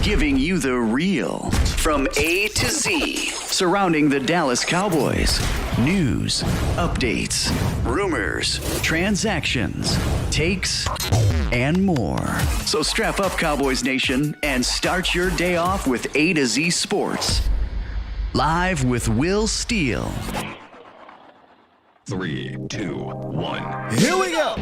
giving you the real from A to Z surrounding the Dallas Cowboys. News, updates, rumors, transactions, takes, and more. So strap up, Cowboys Nation, and start your day off with A to Z Sports. Live with Will Steele. 3, 2, 1. Here we go.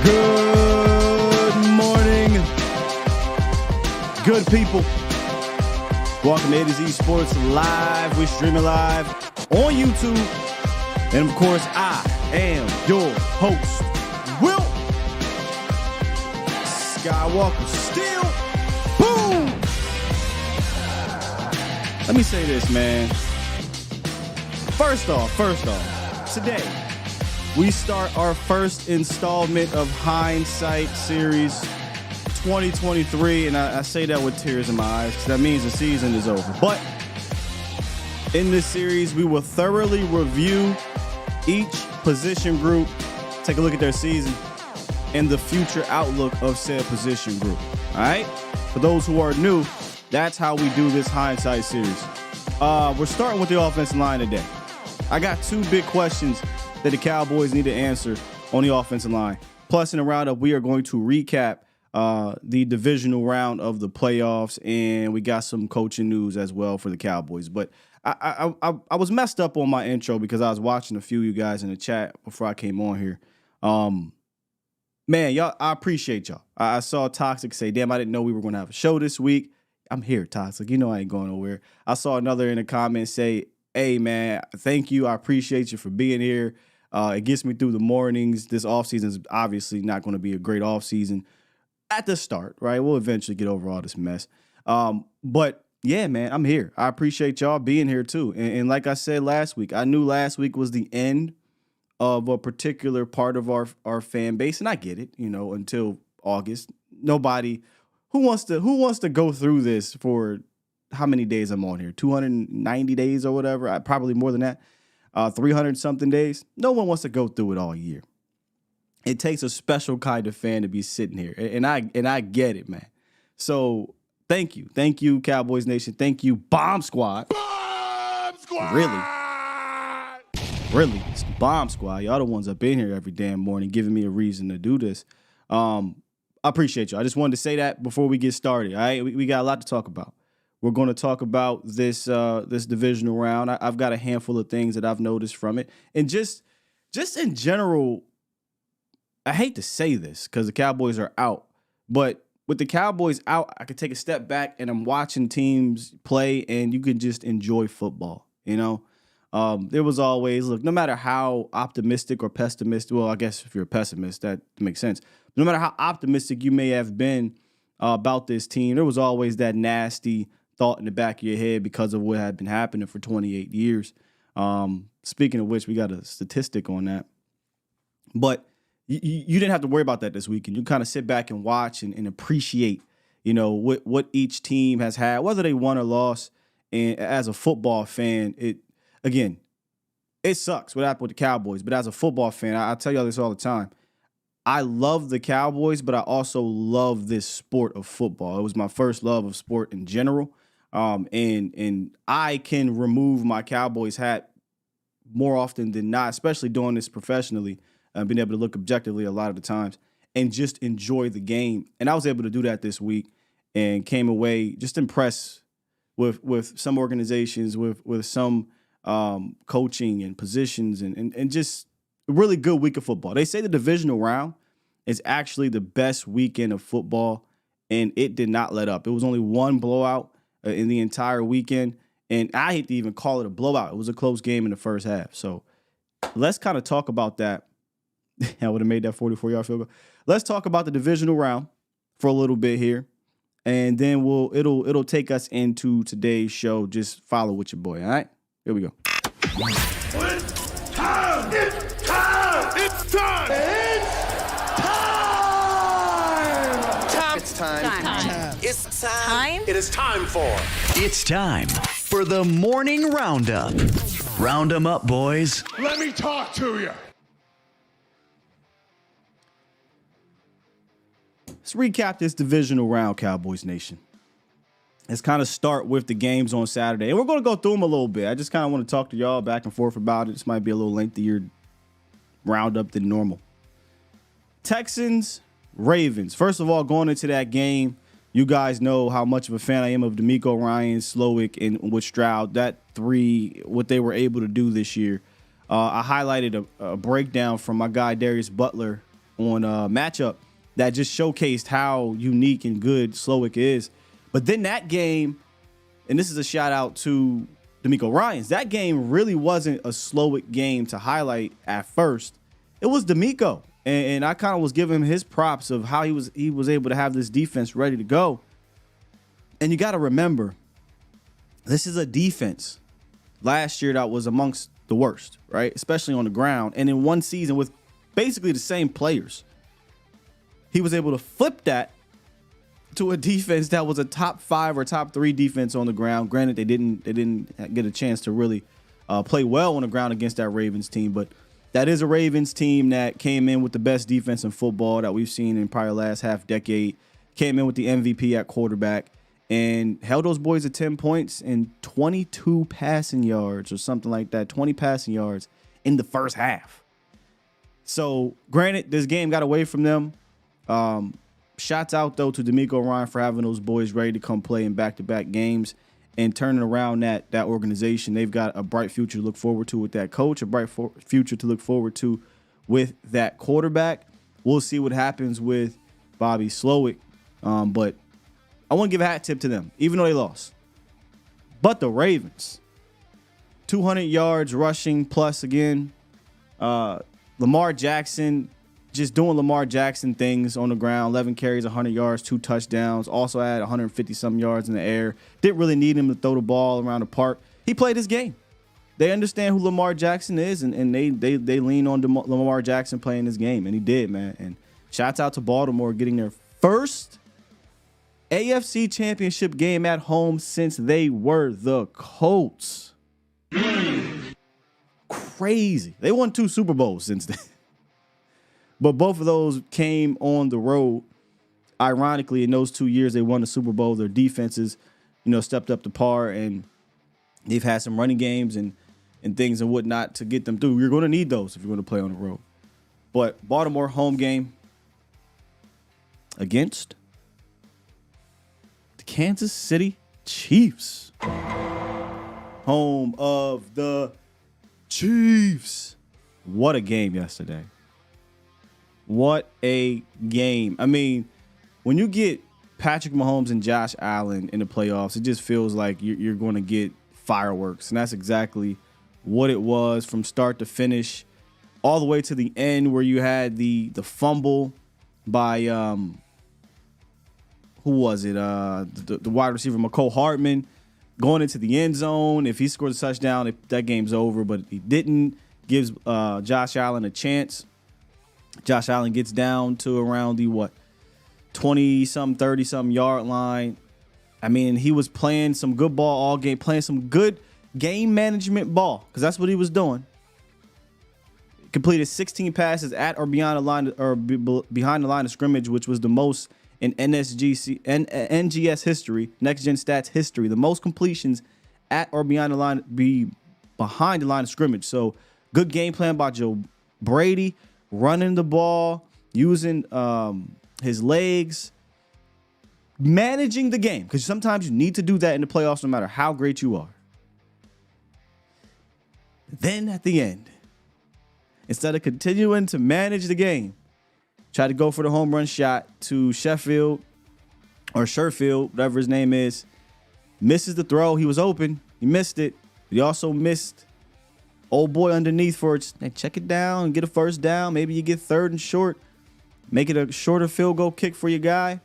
Good morning, good people. Welcome to A to Z Sports Live. We're streaming live on YouTube. And of course, I am your host, Will Skywalker. Still, boom! Let me say this, man. First off, today, we start our first installment of Hindsight Series 2023, and I say that with tears in my eyes because that means the season is over. But in this series, we will thoroughly review each position group, take a look at their season, and the future outlook of said position group. All right? For those who are new, that's how we do this Hindsight Series. We're starting with the offensive line today. I got two big questions that the Cowboys need to answer on the offensive line. Plus, in the roundup, we are going to recap the divisional round of the playoffs, and we got some coaching news as well for the Cowboys. But I was messed up on my intro because I was watching a few of you guys in the chat before I came on here. Man, y'all, I appreciate y'all. I saw Toxic say, damn, I didn't know we were going to have a show this week. I'm here, Toxic. You know I ain't going nowhere. I saw another in the comments say, hey, man, thank you. I appreciate you for being here. It gets me through the mornings. This offseason is obviously not going to be a great offseason at the start, right? We'll eventually get over all this mess. But, yeah, man, I'm here. I appreciate y'all being here, too. And like I said last week, I knew last week was the end of a particular part of our fan base, and I get it, until August. Nobody who wants to go through this for how many days I'm on here? 290 days or whatever. Probably more than that. 300 something days. No one wants to go through it all year. It takes a special kind of fan to be sitting here, and I get it, man. So thank you, Cowboys Nation. Thank you, Bomb Squad. Bomb Squad. Really, it's the Bomb Squad. Y'all the ones up in here every damn morning, giving me a reason to do this. I appreciate you. I just wanted to say that before we get started. All right, we got a lot to talk about. We're going to talk about this divisional round. I've got a handful of things that I've noticed from it. And just in general, I hate to say this because the Cowboys are out. But with the Cowboys out, I could take a step back and I'm watching teams play and you can just enjoy football, There was always, look, no matter how optimistic or pessimistic, well, I guess if you're a pessimist, that makes sense. No matter how optimistic you may have been about this team, there was always that nasty thought in the back of your head because of what had been happening for 28 years. Speaking of which, we got a statistic on that. But you didn't have to worry about that this weekend. You kind of sit back and watch and appreciate, what each team has had, whether they won or lost. And as a football fan, it sucks what happened with the Cowboys. But as a football fan, I tell y'all this all the time. I love the Cowboys, but I also love this sport of football. It was my first love of sport in general. And I can remove my Cowboys hat more often than not, especially doing this professionally, being able to look objectively a lot of the times and just enjoy the game. And I was able to do that this week and came away just impressed with some organizations, with some coaching and positions and just a really good week of football. They say the divisional round is actually the best weekend of football, and it did not let up. It was only one blowout in the entire weekend, and I hate to even call it a blowout. It was a close game in the first half. So let's kind of talk about that. I would have made that 44-yard field goal. Let's talk about the divisional round for a little bit here, and then it'll take us into today's show. Just follow with your boy, all right? Here we go. It's time! It's time! It's time! It's time! It's time! Time? It is time for... It's time for the Morning Roundup. Round 'em up, boys. Let me talk to you. Let's recap this divisional round, Cowboys Nation. Let's kind of start with the games on Saturday. And we're going to go through them a little bit. I just kind of want to talk to y'all back and forth about it. This might be a little lengthier roundup than normal. Texans, Ravens. First of all, going into that game, you guys know how much of a fan I am of D'Amico Ryans, Slowick, and with Stroud. That three, what they were able to do this year. I highlighted a breakdown from my guy Darius Butler on Matchup that just showcased how unique and good Slowick is. But then that game, and this is a shout out to D'Amico Ryans, that game really wasn't a Slowick game to highlight at first. It was D'Amico. And I kind of was giving him his props of how he was able to have this defense ready to go. And you got to remember, this is a defense last year that was amongst the worst, right? Especially on the ground. And in one season with basically the same players, he was able to flip that to a defense that was a top 5 or top 3 defense on the ground. Granted, they didn't get a chance to really play well on the ground against that Ravens team, but that is a Ravens team that came in with the best defense in football that we've seen in probably the last half decade. Came in with the MVP at quarterback and held those boys to 10 points and 22 passing yards or something like that, 20 passing yards in the first half. So, granted, this game got away from them. Shots out, though, to D'Amico Ryans for having those boys ready to come play in back-to-back games and turning around that organization. They've got a bright future to look forward to with that coach, a bright future to look forward to with that quarterback. We'll see what happens with Bobby Slowick. But I want to give a hat tip to them, even though they lost. But the Ravens, 200 yards rushing plus again. Lamar Jackson, just doing Lamar Jackson things on the ground. 11 carries, 100 yards, 2 touchdowns. Also had 150-some yards in the air. Didn't really need him to throw the ball around the park. He played his game. They understand who Lamar Jackson is, and they lean on Lamar Jackson playing his game, and he did, man. And shouts out to Baltimore getting their first AFC Championship game at home since they were the Colts. Crazy. They won 2 Super Bowls since then. But both of those came on the road. Ironically, in those 2 years they won the Super Bowl, their defenses, stepped up to par, and they've had some running games and things and whatnot to get them through. You're going to need those if you're going to play on the road. But Baltimore home game against the Kansas City Chiefs. Home of the Chiefs. What a game yesterday. What a game. I mean, when you get Patrick Mahomes and Josh Allen in the playoffs, it just feels like you're going to get fireworks. And that's exactly what it was from start to finish, all the way to the end where you had the fumble by, who was it? The wide receiver, McCole Hardman, going into the end zone. If he scores a touchdown, that game's over. But he didn't. Gives Josh Allen a chance. Josh Allen gets down to around the 20-some, 30-some yard line. I mean, he was playing some good ball all game, playing some good game management ball, because that's what he was doing. Completed 16 passes at or beyond the line, or behind the line of scrimmage, which was the most in NGS history, Next Gen Stats history. The most completions at or beyond the line, behind the line of scrimmage. So good game plan by Joe Brady. Running the ball, using his legs, managing the game. Because sometimes you need to do that in the playoffs no matter how great you are. Then at the end, instead of continuing to manage the game, try to go for the home run shot to Sherfield, whatever his name is. Misses the throw. He was open. He missed it. He also missed old boy underneath for it. Check it down and get a first down. Maybe you get 3rd and short. Make it a shorter field goal kick for your guy.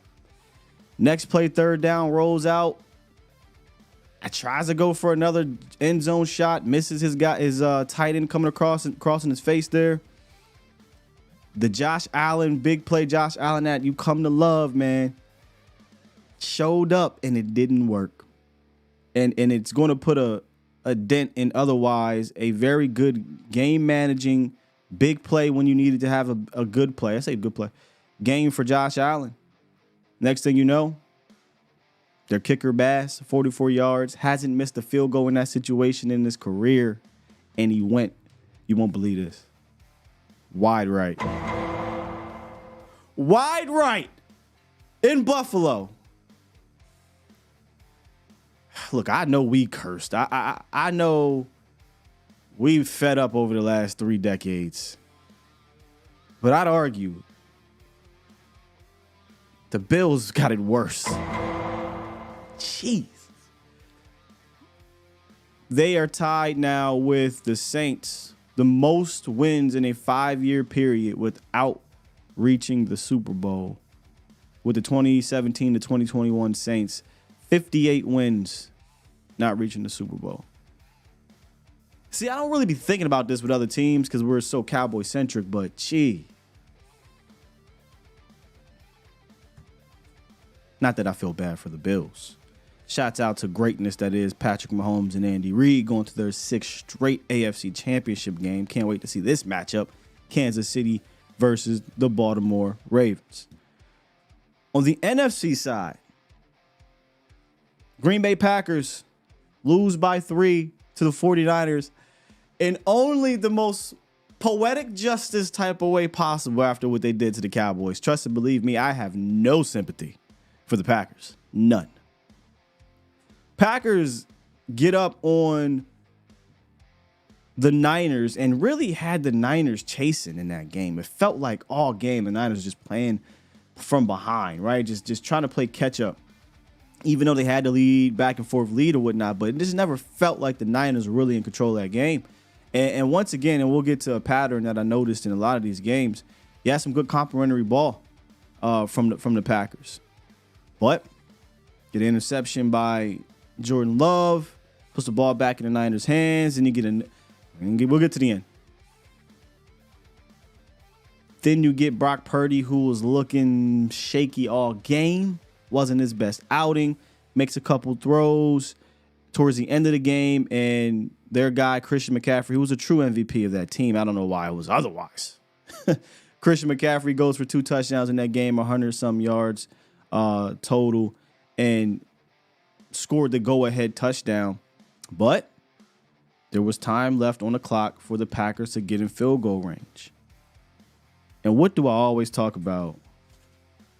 Next play, 3rd down, rolls out. Tries to go for another end zone shot. Misses his tight end coming crossing his face there. The Josh Allen, big play Josh Allen that you come to love, man, showed up and it didn't work. And it's going to put a a dent in otherwise a very good game managing, big play when you needed to have a good play. I say good play. Game for Josh Allen. Next thing you know, their kicker Bass, 44 yards, hasn't missed a field goal in that situation in his career. And he went, you won't believe this, wide right. Wide right in Buffalo. Look, I know we cursed. I know we've fed up over the last 3 decades. But I'd argue the Bills got it worse. Jeez. They are tied now with the Saints, the most wins in a 5-year period without reaching the Super Bowl. With the 2017 to 2021 Saints, 58 wins, not reaching the Super Bowl. See, I don't really be thinking about this with other teams because we're so Cowboy-centric, but gee. Not that I feel bad for the Bills. Shouts out to greatness that is Patrick Mahomes and Andy Reid going to their 6th straight AFC Championship game. Can't wait to see this matchup. Kansas City versus the Baltimore Ravens. On the NFC side, Green Bay Packers lose by 3 to the 49ers in only the most poetic justice type of way possible after what they did to the Cowboys. Trust and believe me, I have no sympathy for the Packers. None. Packers get up on the Niners and really had the Niners chasing in that game. It felt like all game the Niners just playing from behind, right? Just trying to play catch up, even though they had to lead, back and forth lead or whatnot. But it just never felt like the Niners were really in control of that game. And once again, and we'll get to a pattern that I noticed in a lot of these games, you had some good complimentary ball from the Packers. But get an interception by Jordan Love, puts the ball back in the Niners' hands, and you we'll get to the end. Then you get Brock Purdy, who was looking shaky all game, wasn't his best outing, makes a couple throws towards the end of the game, and their guy, Christian McCaffrey, who was a true MVP of that team, I don't know why it was otherwise. Christian McCaffrey goes for 2 touchdowns in that game, 100-some yards total, and scored the go-ahead touchdown. But there was time left on the clock for the Packers to get in field goal range. And what do I always talk about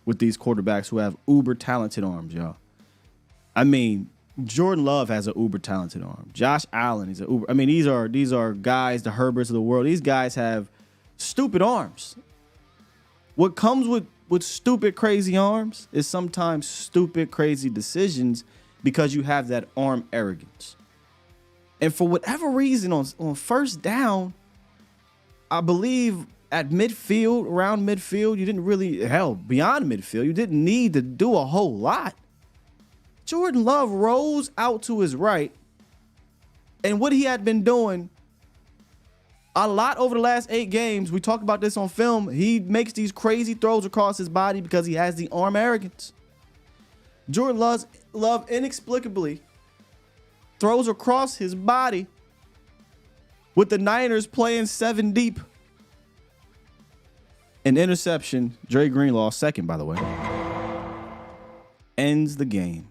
with these quarterbacks who have uber talented arms, y'all? I mean, Jordan Love has an uber talented arm. Josh Allen is an uber. I mean, these are guys, the Herberts of the world. These guys have stupid arms. What comes with stupid, crazy arms is sometimes stupid, crazy decisions because you have that arm arrogance. And for whatever reason, on first down, I believe at midfield, around midfield, you didn't really, beyond midfield, you didn't need to do a whole lot. Jordan Love rolls out to his right, and what he had been doing a lot over the last 8 games, we talked about this on film, he makes these crazy throws across his body because he has the arm arrogance. Jordan Love inexplicably throws across his body with the Niners playing 7 deep. An interception, Dre Greenlaw, second, by the way, ends the game.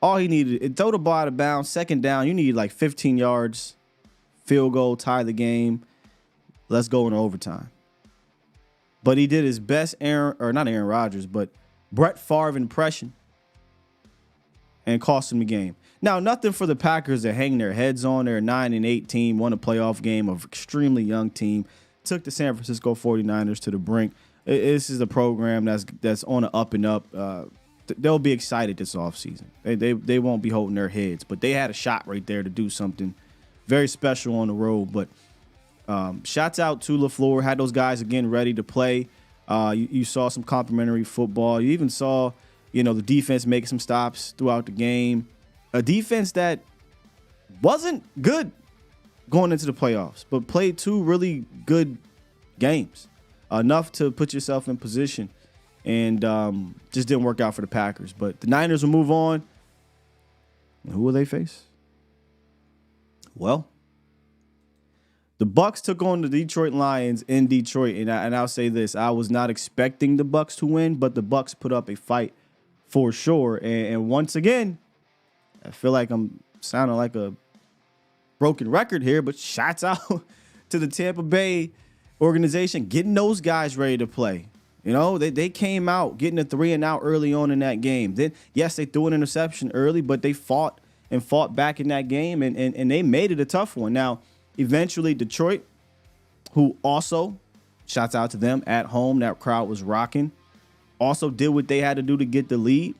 All he needed, throw the ball out of bounds, second down, you need like 15 yards, field goal, tie the game. Let's go into overtime. But he did his best not Aaron Rodgers, but Brett Favre impression and cost him the game. Now, nothing for the Packers to hang their heads on. They're a 9-8 team, won a playoff game, of extremely young team, took the San Francisco 49ers to the brink. This is a program that's on the up and up. They'll be excited this offseason. They won't be holding their heads, but they had a shot right there to do something very special on the road. But shouts out to LaFleur, had those guys again ready to play. You saw some complimentary football. You even saw, the defense make some stops throughout the game. A defense that wasn't good going into the playoffs, but played 2 really good games, enough to put yourself in position, and just didn't work out for the Packers. But the Niners will move on. And who will they face? Well, the Bucks took on the Detroit Lions in Detroit, and I'll say this: I was not expecting the Bucks to win, but the Bucks put up a fight for sure. And once again, I feel like I'm sounding like a broken record here, but shouts out to the Tampa Bay organization getting those guys ready to play. You know, they came out getting a 3-and-out early on in that game. Then, yes, they threw an interception early, but they fought back in that game, and they made it a tough one. Now, eventually, Detroit, who also, shouts out to them at home, that crowd was rocking, also did what they had to do to get the lead.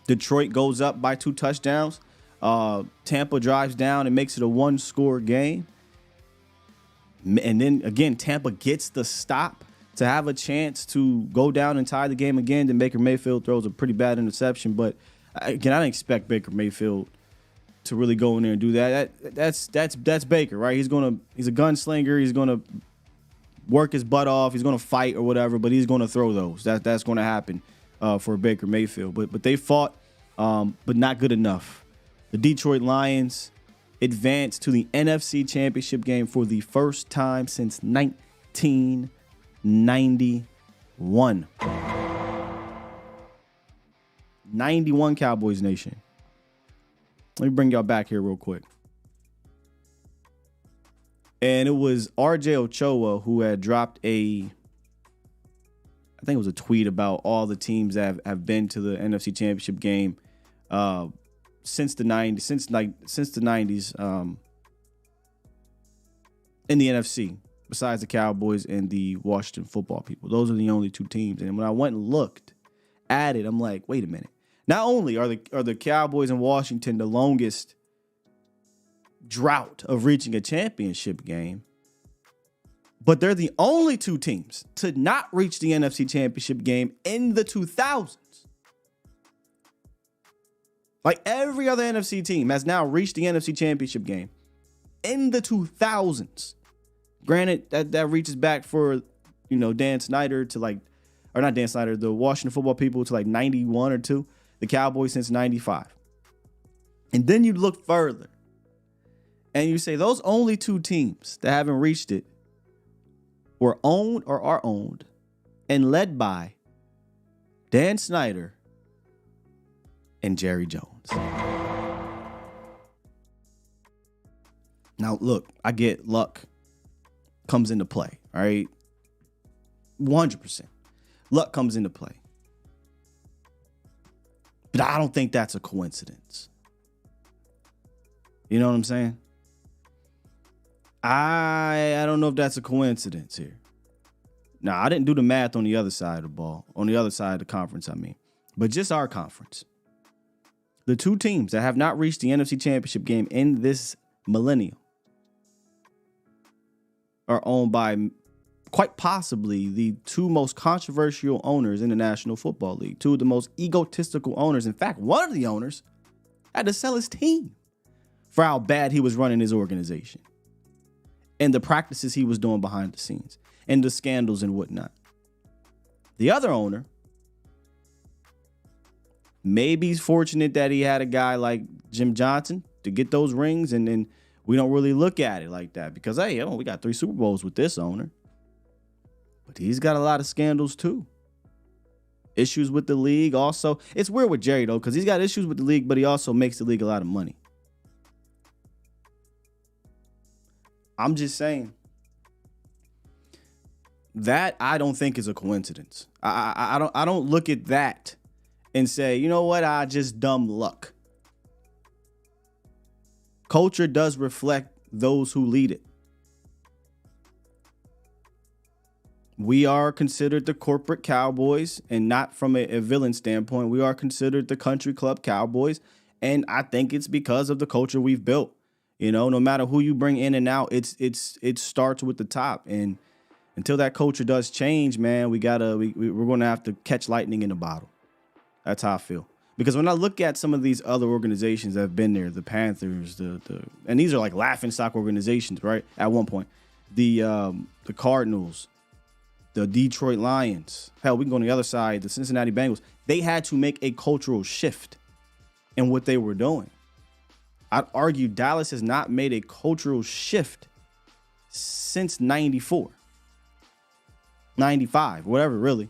Detroit goes up by 2 touchdowns. Tampa drives down and makes it a 1-score game. And then, again, Tampa gets the stop to have a chance to go down and tie the game again. Then Baker Mayfield throws a pretty bad interception. But, again, I didn't expect Baker Mayfield to really go in there and do that. That's Baker, right? He's a gunslinger. He's gonna work his butt off. He's gonna fight or whatever, but he's gonna throw those. That's gonna happen for Baker Mayfield. But they fought, but not good enough. The Detroit Lions advanced to the NFC Championship game for the first time since 1991. 91 Cowboys Nation. Let me bring y'all back here real quick. And it was RJ Ochoa who had dropped I think it was a tweet about all the teams that have been to the NFC Championship game since the 90s in the NFC, besides the Cowboys and the Washington Football People. Those are the only 2 teams. And when I went and looked at it, I'm like, wait a minute. Not only are the Cowboys in Washington the longest drought of reaching a championship game, but they're the only 2 teams to not reach the NFC Championship game in the 2000s. Like every other NFC team has now reached the NFC Championship game in the 2000s. Granted, that reaches back for, Dan Snyder to not Dan Snyder, the Washington Football People to 91 or 2. The Cowboys since 95. And then you look further and you say those only 2 teams that haven't reached it were owned or are owned and led by Dan Snyder and Jerry Jones. Now, look, I get luck comes into play, all right? 100%. Luck comes into play. But I don't think that's a coincidence. You know what I'm saying? I don't know if that's a coincidence here. Now, I didn't do the math on the other side of the ball, on the other side of the conference, but just our conference. The 2 teams that have not reached the NFC Championship game in this millennium are owned by quite possibly the 2 most controversial owners in the National Football League. 2 of the most egotistical owners. In fact, one of the owners had to sell his team for how bad he was running his organization and the practices he was doing behind the scenes and the scandals and whatnot. The other owner, maybe he's fortunate that he had a guy like Jim Johnson to get those rings, and then we don't really look at it like that because, hey, we got 3 Super Bowls with this owner. But he's got a lot of scandals too. Issues with the league also. It's weird with Jerry, though, because he's got issues with the league, but he also makes the league a lot of money. I'm just saying that I don't think is a coincidence. I don't look at that and say, you know what, just dumb luck. Culture does reflect those who lead it. We are considered the corporate Cowboys, and not from a villain standpoint. We are considered the country club Cowboys, and I think it's because of the culture we've built. No matter who you bring in and out, it starts with the top, and until that culture does change, man, we're gonna have to catch lightning in a bottle. That's how I feel. Because when I look at some of these other organizations that have been there, the Panthers, and these are like laughingstock organizations, right? At one point, the Cardinals, the Detroit Lions, hell, we can go on the other side, the Cincinnati Bengals. They had to make a cultural shift in what they were doing. I'd argue Dallas has not made a cultural shift since 94, 95, whatever, really.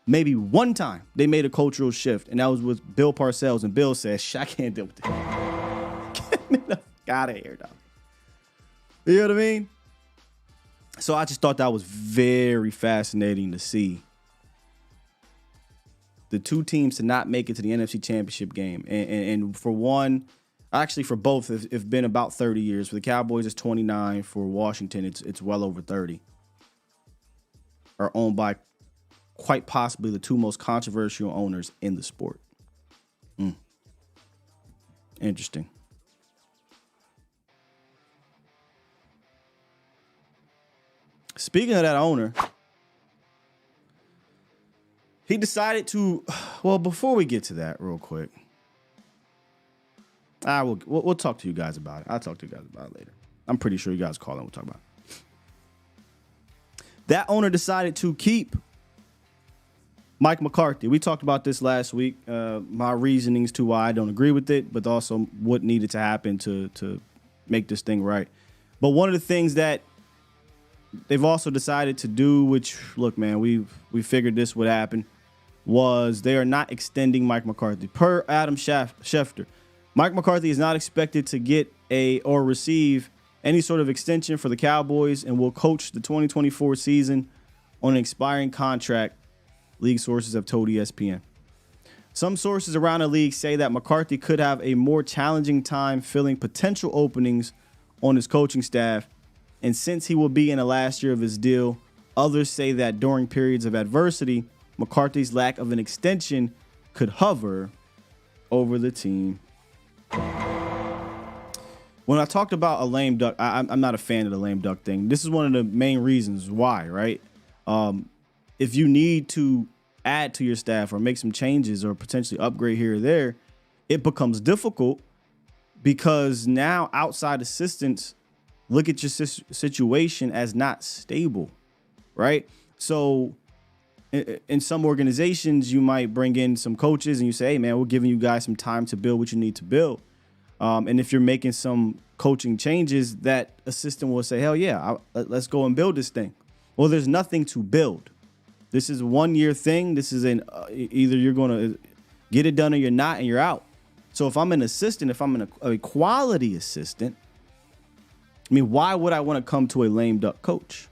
Maybe one time they made a cultural shift, and that was with Bill Parcells, and Bill said, I can't deal with that. Get me the fuck out of here, dog. You know what I mean? So I just thought that was very fascinating to see. The two teams to not make it to the NFC Championship game. And for one, actually for both, it's been about 30 years. For the Cowboys, it's 29. For Washington, it's well over 30. Are owned by quite possibly the two most controversial owners in the sport. Interesting. Speaking of that owner, he decided to, well, before we get to that real quick, we'll talk to you guys about it. I'll talk to you guys about it later. I'm pretty sure you guys call in. We'll talk about it. That owner decided to keep Mike McCarthy. We talked about this last week. My reasonings to why I don't agree with it, but also what needed to happen to make this thing right. But one of the things that they've also decided to do, which, look, man, we figured this would happen, was they are not extending Mike McCarthy. Per Adam Schefter, Mike McCarthy is not expected to get or receive any sort of extension for the Cowboys and will coach the 2024 season on an expiring contract, league sources have told ESPN. Some sources around the league say that McCarthy could have a more challenging time filling potential openings on his coaching staff, and since he will be in the last year of his deal, others say that during periods of adversity, McCarthy's lack of an extension could hover over the team. When I talked about a lame duck, I'm not a fan of the lame duck thing. This is one of the main reasons why, right? If you need to add to your staff or make some changes or potentially upgrade here or there, it becomes difficult because now outside assistants look at your situation as not stable, right? So in some organizations, you might bring in some coaches and you say, hey, man, we're giving you guys some time to build what you need to build. And if you're making some coaching changes, that assistant will say, hell yeah, let's go and build this thing. Well, there's nothing to build. This is a 1-year thing. This is either you're going to get it done or you're not, and you're out. So if I'm an assistant, if I'm a quality assistant, I mean, why would I want to come to a lame duck coach?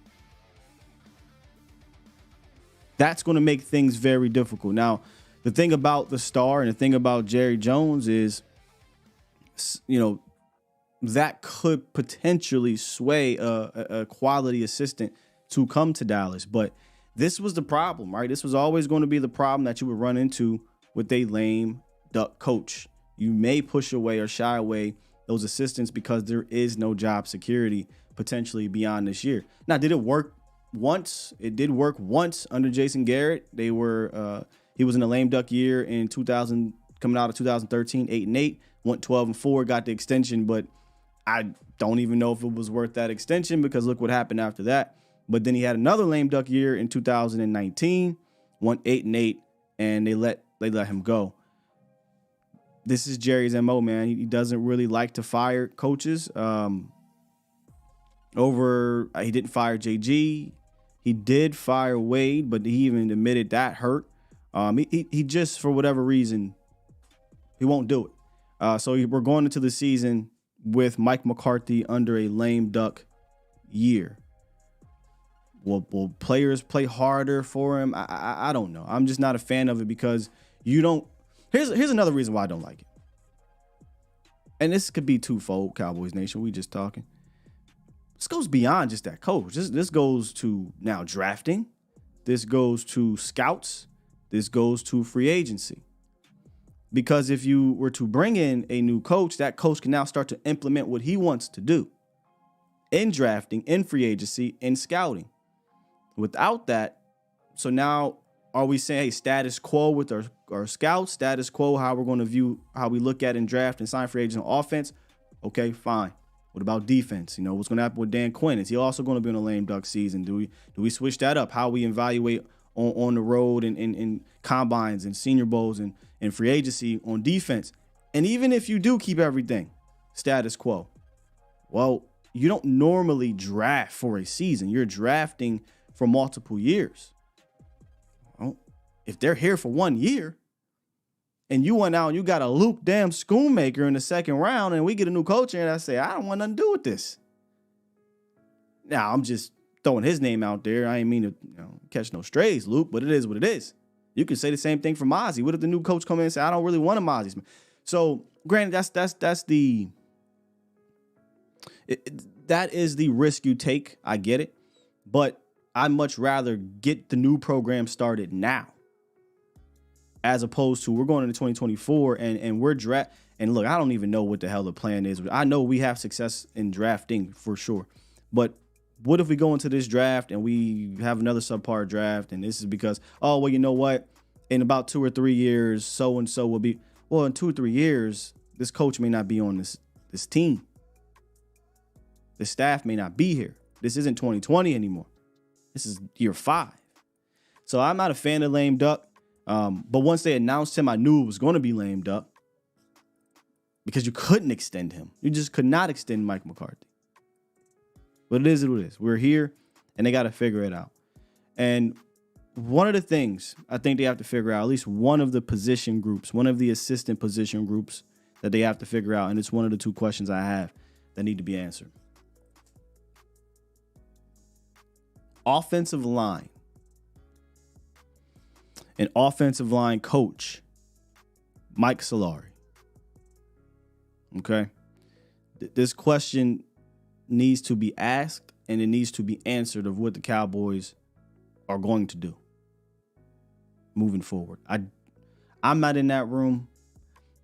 That's going to make things very difficult. Now, the thing about the star and the thing about Jerry Jones is, that could potentially sway a quality assistant to come to Dallas. But this was the problem, right? This was always going to be the problem that you would run into with a lame duck coach. You may push away or shy away those assistants because there is no job security potentially beyond this year. Now, did it work once? It did work once under Jason Garrett. He was in a lame duck year in 2000, coming out of 2013, 8-8, went 12-4, got the extension, but I don't even know if it was worth that extension because look what happened after that. But then he had another lame duck year in 2019, went 8-8, and they let him go. This is Jerry's MO, man. He doesn't really like to fire coaches. He didn't fire JG. He did fire Wade, but he even admitted that hurt. He just, for whatever reason, he won't do it. So we're going into the season with Mike McCarthy under a lame duck year. Will players play harder for him? I don't know. I'm just not a fan of it because you don't. Here's another reason why I don't like it. And this could be twofold, Cowboys Nation. We just talking. This goes beyond just that coach. This goes to now drafting. This goes to scouts. This goes to free agency. Because if you were to bring in a new coach, that coach can now start to implement what he wants to do in drafting, in free agency, in scouting. Without that, so now are we saying, hey, status quo with our scouts, status quo, how we're going to view how we look at and draft and sign free agents on offense? Okay, fine. What about defense? What's going to happen with Dan Quinn? Is he also going to be in a lame duck season? Do we switch that up? How we evaluate on the road and in combines and senior bowls and free agency on defense? And even if you do keep everything status quo, well, you don't normally draft for a season. You're drafting for multiple years. Well, if they're here for 1 year and you went out and you got a Luke damn Schoonmaker in the second round and we get a new coach and I say, I don't want nothing to do with this. Now, I'm just throwing his name out there. I ain't mean to catch no strays, Luke, but it is what it is. You can say the same thing for Mozzie. What if the new coach come in and say, I don't really want a Mozzie? So, granted, that is the risk you take. I get it. But I'd much rather get the new program started now as opposed to we're going into 2024 and we're draft. And look, I don't even know what the hell the plan is. I know we have success in drafting for sure. But what if we go into this draft and we have another subpar draft and this is because, oh, well, you know what? In about 2 or 3 years, so-and-so will be. Well, in 2 or 3 years, this coach may not be on this team. The staff may not be here. This isn't 2020 anymore. This is year 5. So I'm not a fan of lame duck. But once they announced him, I knew it was going to be lame duck because you couldn't extend him. You just could not extend Mike McCarthy. But it is what it is. We're here, and they got to figure it out. And one of the things I think they have to figure out, at least one of the position groups, one of the assistant position groups that they have to figure out, and it's one of the 2 questions I have that need to be answered. Offensive line. An offensive line coach, Mike Solari. Okay? This question needs to be asked and it needs to be answered of what the Cowboys are going to do moving forward. I'm not in that room.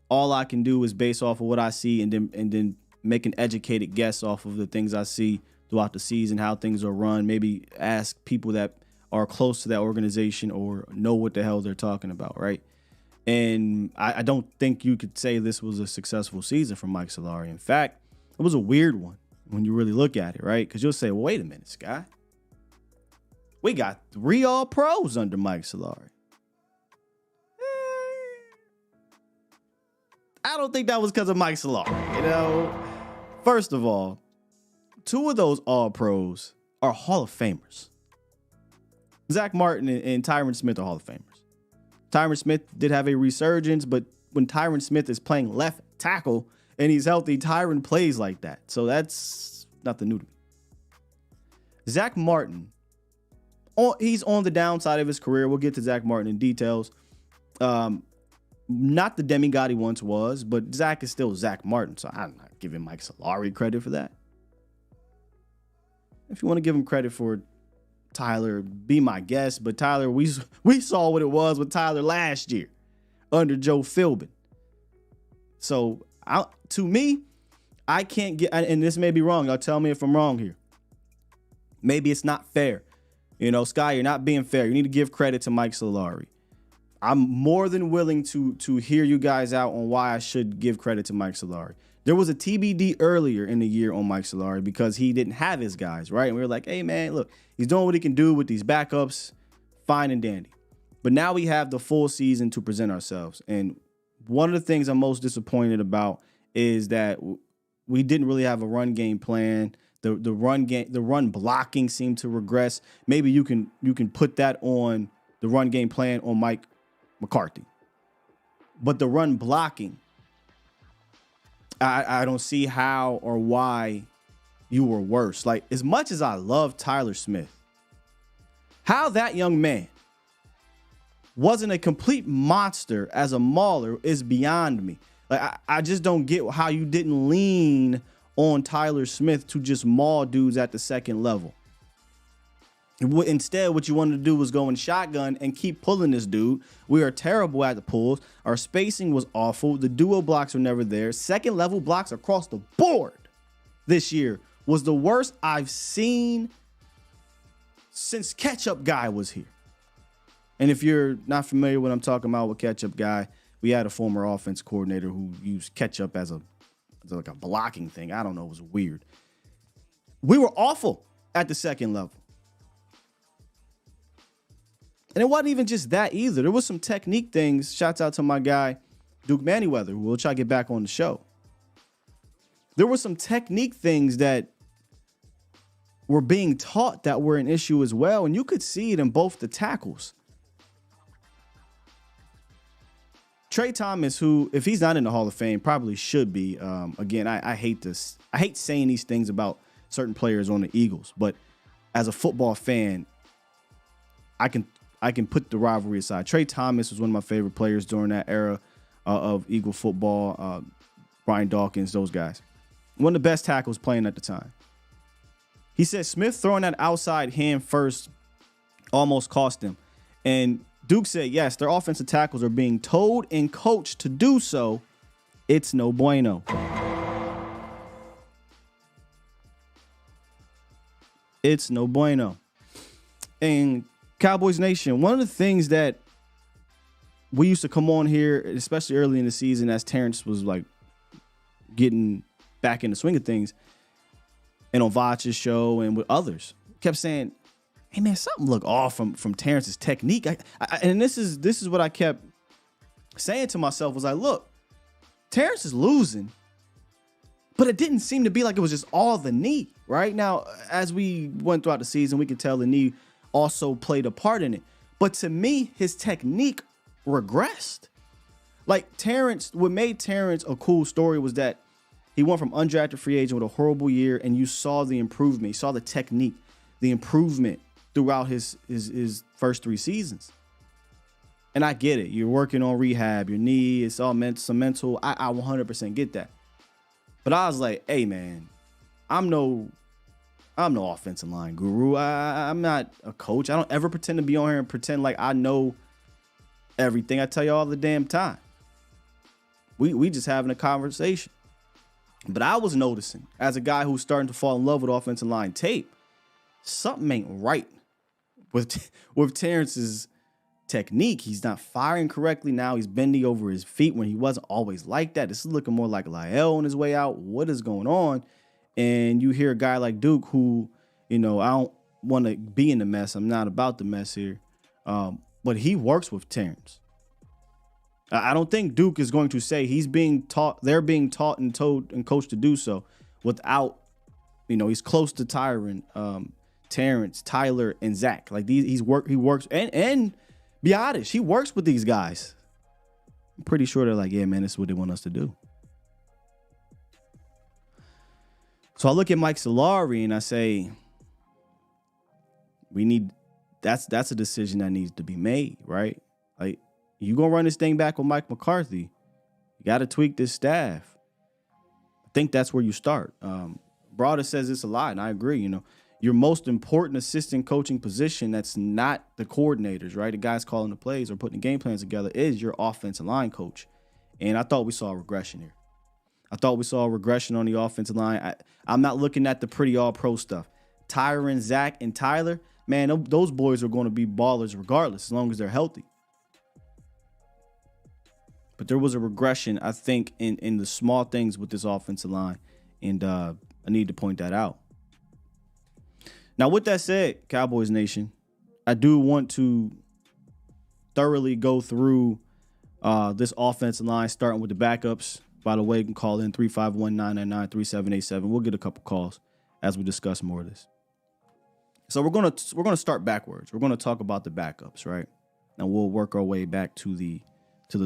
All I can do is base off of what I see and then make an educated guess off of the things I see throughout the season, how things are run, maybe ask people that are close to that organization or know what the hell they're talking about, right? And I don't think you could say this was a successful season for Mike Solari. In fact, it was a weird one when you really look at it, right? Because you'll say, well, wait a minute, Sky. We got 3 All-Pros under Mike Solari. I don't think that was because of Mike Solari. First of all, 2 of those All-Pros are Hall of Famers. Zach Martin and Tyron Smith are Hall of Famers. Tyron Smith did have a resurgence, but when Tyron Smith is playing left tackle and he's healthy, Tyron plays like that. So that's nothing new to me. Zach Martin, he's on the downside of his career. We'll get to Zach Martin in details. Not the demigod he once was, but Zach is still Zach Martin, so I'm not giving Mike Solari credit for that. If you want to give him credit for Tyler, be my guest. But Tyler, we saw what it was with Tyler last year under Joe Philbin. So to me, I can't get, and this may be wrong. Y'all tell me if I'm wrong here. Maybe it's not fair. Sky, you're not being fair. You need to give credit to Mike Solari. I'm more than willing to hear you guys out on why I should give credit to Mike Solari. There was a TBD earlier in the year on Mike Solari because he didn't have his guys, right? And we were like, hey, man, look, he's doing what he can do with these backups, fine and dandy. But now we have the full season to present ourselves. And one of the things I'm most disappointed about is that we didn't really have a run game plan. The run blocking seemed to regress. Maybe you can put that on the run game plan on Mike McCarthy. But the run blocking, I don't see how or why you were worse. Like, as much as I love Tyler Smith, how that young man wasn't a complete monster as a mauler is beyond me. Like, I just don't get how you didn't lean on Tyler Smith to just maul dudes at the second level. Instead, what you wanted to do was go in shotgun and keep pulling this dude. We are terrible at the pulls. Our spacing was awful. The duo blocks were never there. Second level blocks across the board this year was the worst I've seen since Ketchup Guy was here. And if you're not familiar with what I'm talking about with Ketchup Guy, we had a former offense coordinator who used Ketchup as like a blocking thing. I don't know. It was weird. We were awful at the second level. And it wasn't even just that either. There was some technique things. Shouts out to my guy, Duke Manyweather, who we'll try to get back on the show. There were some technique things that were being taught that were an issue as well, and you could see it in both the tackles. Trey Thomas, who, if he's not in the Hall of Fame, probably should be. Again, I hate this. I hate saying these things about certain players on the Eagles, but as a football fan, I can put the rivalry aside. Trey Thomas was one of my favorite players during that era of Eagle football. Brian Dawkins, those guys. One of the best tackles playing at the time. He said Smith throwing that outside hand first almost cost him. And Duke said, yes, their offensive tackles are being told and coached to do so. It's no bueno. It's no bueno. And Cowboys Nation, one of the things that we used to come on here, especially early in the season, as Terrence was like getting back in the swing of things, and on Vach's show and with others, kept saying, hey man, something look off from Terrence's technique. And this is what I kept saying to myself, was like, look, Terrence is losing, but it didn't seem to be like it was just all the knee. Right now, as we went throughout the season, we could tell the knee also played a part in it. But to me, his technique regressed. Like Terrence, what made Terrence a cool story was that he went from undrafted free agent with a horrible year, and you saw the improvement. You saw the technique, the improvement throughout his first 3 seasons. And I get it. You're working on rehab, your knee, it's all some mental. I 100% get that. But I was like, hey man, I'm no offensive line guru. I'm not a coach. I don't ever pretend to be on here and pretend like I know everything. I tell you all the damn time. We just having a conversation. But I was noticing, as a guy who's starting to fall in love with offensive line tape, something ain't right with Terrence's technique. He's not firing correctly now. He's bending over his feet when he wasn't always like that. This is looking more like Lyle on his way out. What is going on? And you hear a guy like Duke who, I don't want to be in the mess. I'm not about the mess here. But he works with Terrence. I don't think Duke is going to say they're being taught and told and coached to do so without, he's close to Tyron, Terrence, Tyler, and Zach. Like he works and be honest, he works with these guys. I'm pretty sure they're like, yeah, man, this is what they want us to do. So I look at Mike Solari and I say, that's a decision that needs to be made, right? Like, you gonna run this thing back with Mike McCarthy, you got to tweak this staff. I think that's where you start. Broader says this a lot, and I agree. Your most important assistant coaching position that's not the coordinators, right? The guys calling the plays or putting the game plans together is your offensive line coach. And I thought we saw a regression here. I thought we saw a regression on the offensive line. I'm not looking at the pretty all-pro stuff. Tyron, Zach, and Tyler, man, those boys are going to be ballers regardless, as long as they're healthy. But there was a regression, I think, in the small things with this offensive line. And I need to point that out. Now, with that said, Cowboys Nation, I do want to thoroughly go through this offensive line, starting with the backups. By the way, you can call in 351-999-3787. We'll get a couple calls as we discuss more of this. So we're gonna start backwards. We're gonna talk about the backups, right? And we'll work our way back to the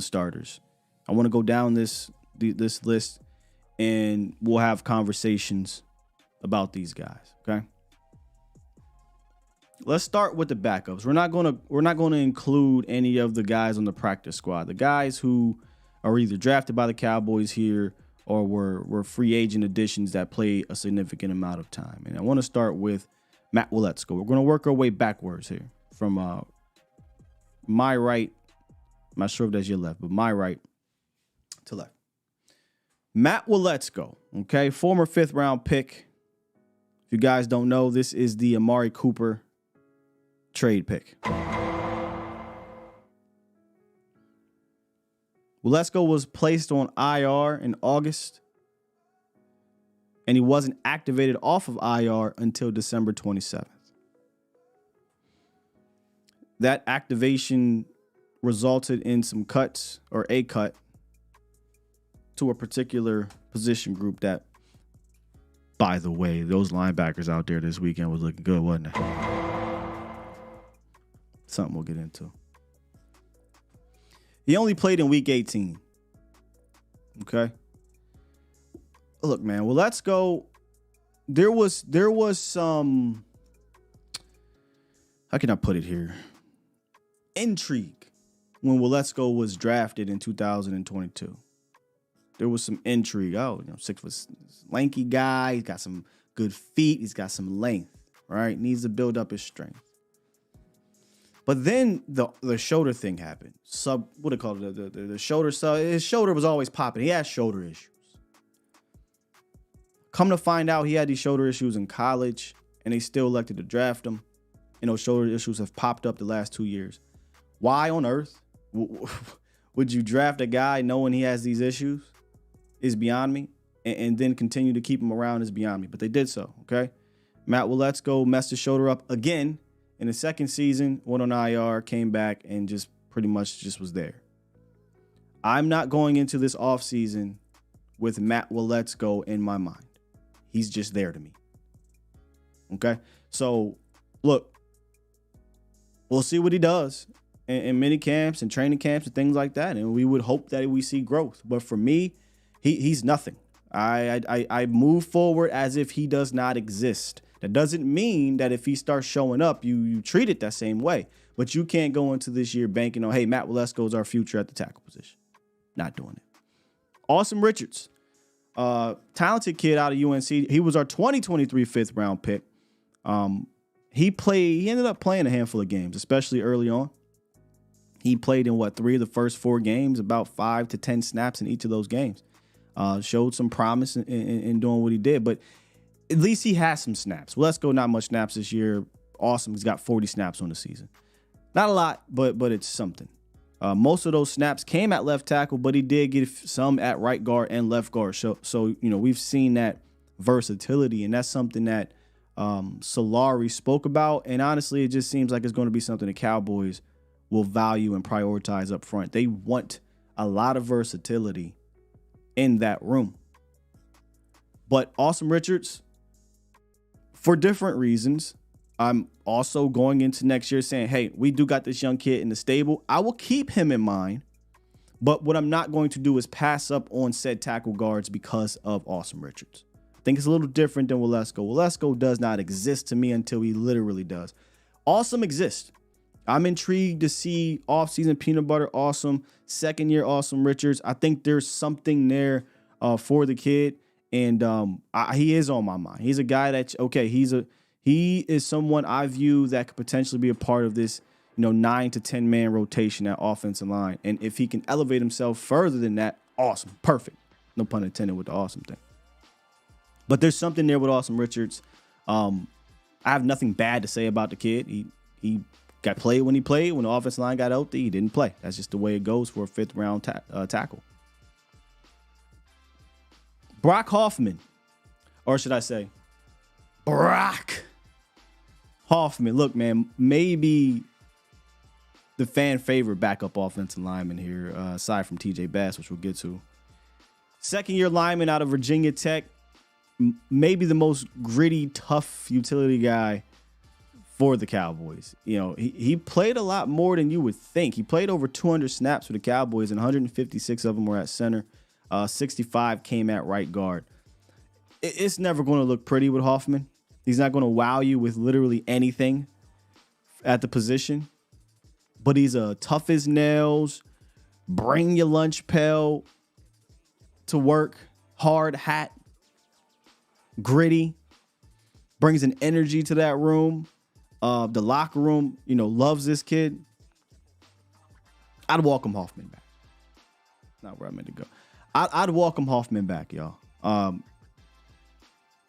starters. I want to go down this list, and we'll have conversations about these guys. Okay. Let's start with the backups. We're not gonna include any of the guys on the practice squad. The guys who are either drafted by the Cowboys here or were free agent additions that played a significant amount of time. And I want to start with Matt Waletzko. We're going to work our way backwards here from my right. I'm not sure if that's your left, but my right to left. Matt Waletzko, okay, former 5th round pick. If you guys don't know, this is the Amari Cooper trade pick. Waletzko was placed on IR in August, and he wasn't activated off of IR until December 27th. That activation resulted in some cuts, or a cut, to a particular position group that, by the way, those linebackers out there this weekend was looking good, wasn't it? Something we'll get into. He only played in week 18. Okay. Look, man. Well, let's go. There was some, how can I put it here? Intrigue when Waletzko was drafted in 2022. There was some intrigue. Oh, 6 foot lanky guy. He's got some good feet. He's got some length, right? Needs to build up his strength. But then the shoulder thing happened. What do they call it? The shoulder sub. His shoulder was always popping. He had shoulder issues. Come to find out, he had these shoulder issues in college, and they still elected to draft him. And those shoulder issues have popped up the last 2 years. Why on earth would you draft a guy knowing he has these issues? Is beyond me. And then continue to keep him around is beyond me. But they did so, okay? Matt Waletzko messed his shoulder up again in the second season, went on IR, came back, and just pretty much just was there. I'm not going into this offseason with Matt Waletzko in my mind. He's just there to me. Okay? So, look, we'll see what he does in mini camps and training camps and things like that. And we would hope that we see growth. But for me, he's nothing. I move forward as if he does not exist. That doesn't mean that if he starts showing up, you treat it that same way. But you can't go into this year banking on, hey, Matt Waletzko is our future at the tackle position. Not doing it. Awesome Richards. Talented kid out of UNC. He was our 2023 fifth round pick. He ended up playing a handful of games, especially early on. He played in 3 of the first 4 games, about 5 to 10 snaps in each of those games. Showed some promise in doing what he did, but at least he has some snaps. Well, let's go. Not much snaps this year. Awesome. He's got 40 snaps on the season. Not a lot, but it's something. Most of those snaps came at left tackle, but he did get some at right guard and left guard. So we've seen that versatility, and that's something that Solari spoke about. And honestly, it just seems like it's going to be something the Cowboys will value and prioritize up front. They want a lot of versatility in that room. But Awesome Richards, for different reasons, I'm also going into next year saying, hey, we do got this young kid in the stable. I will keep him in mind. But what I'm not going to do is pass up on said tackle guards because of Awesome Richards. I think it's a little different than Waletzko. Waletzko does not exist to me until he literally does. Awesome exists. I'm intrigued to see offseason peanut butter Awesome, second year Awesome Richards. I think there's something there for the kid. And he is on my mind. He's a guy that, okay, he is someone I view that could potentially be a part of this, 9 to 10 man rotation at offensive line. And if he can elevate himself further than that, awesome, perfect. No pun intended with the awesome thing. But there's something there with Awesome Richards. I have nothing bad to say about the kid. He got played when he played. When the offensive line got healthy, he didn't play. That's just the way it goes for a fifth round tackle. Brock Hoffman, or should I say Brock Hoffman. Look, man, maybe the fan favorite backup offensive lineman here, aside from TJ Bass, which we'll get to. Second year lineman out of Virginia Tech, maybe the most gritty, tough utility guy for the Cowboys. He played a lot more than you would think. He played over 200 snaps for the Cowboys, and 156 of them were at center. 65 came at right guard. It's never going to look pretty with Hoffman. He's not going to wow you with literally anything at the position. But he's a tough as nails, bring your lunch pail to work, hard hat, gritty, brings an energy to that room. The locker room, loves this kid. I'd welcome Hoffman back. Not where I meant to go. I'd welcome Hoffman back, y'all.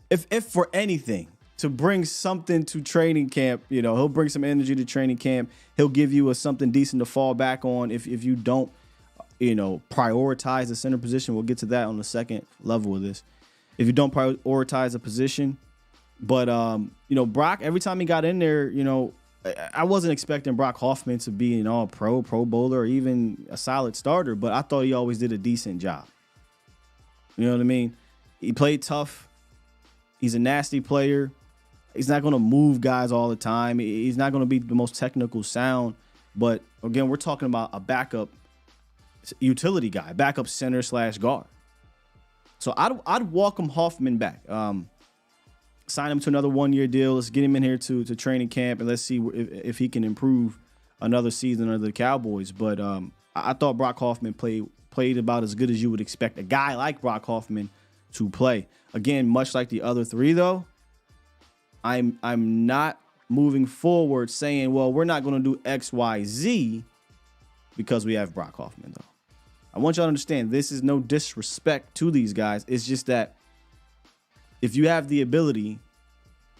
If for anything, to bring something to training camp, he'll bring some energy to training camp. He'll give you something decent to fall back on if you don't, prioritize the center position. We'll get to that on the second level of this. If you don't prioritize a position. But, Brock, every time he got in there, I wasn't expecting Brock Hoffman to be an Pro Bowler, or even a solid starter, but I thought he always did a decent job. You know what I mean? He played tough. He's a nasty player. He's not going to move guys all the time. He's not going to be the most technical sound. But again, we're talking about a backup utility guy, backup center / guard. So I'd welcome Hoffman back. Sign him to another 1-year deal. Let's get him in here to training camp, and let's see if he can improve another season under the Cowboys. But I thought Brock Hoffman played about as good as you would expect a guy like Brock Hoffman to play. Again, much like the other three, though, I'm not moving forward saying, well, we're not going to do X, Y, Z because we have Brock Hoffman, though. I want y'all to understand this is no disrespect to these guys. It's just that if you have the ability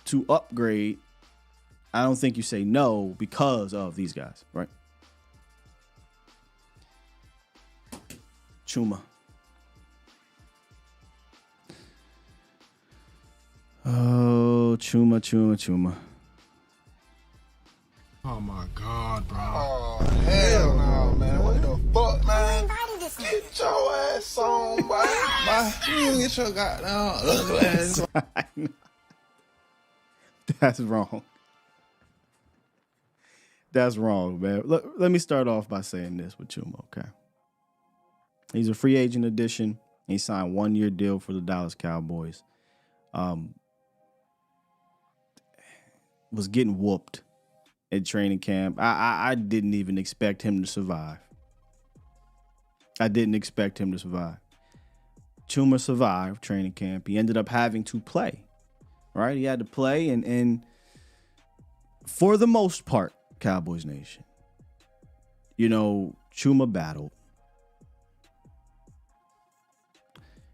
to upgrade, I don't think you say no because of these guys, right? Chuma. Oh, Chuma. Oh my God, bro. Oh, hell no, man. What the fuck, man? Get your ass on, boy. You get your goddamn ugly ass on. That's wrong. That's wrong, man. Look, let me start off by saying this with Chuma, okay? He's a free agent addition. He signed 1-year deal for the Dallas Cowboys. Was getting whooped at training camp. I didn't even expect him to survive. Chuma survived training camp. He ended up having to play, right? He had to play, and for the most part, Cowboys Nation, you know, Chuma battled.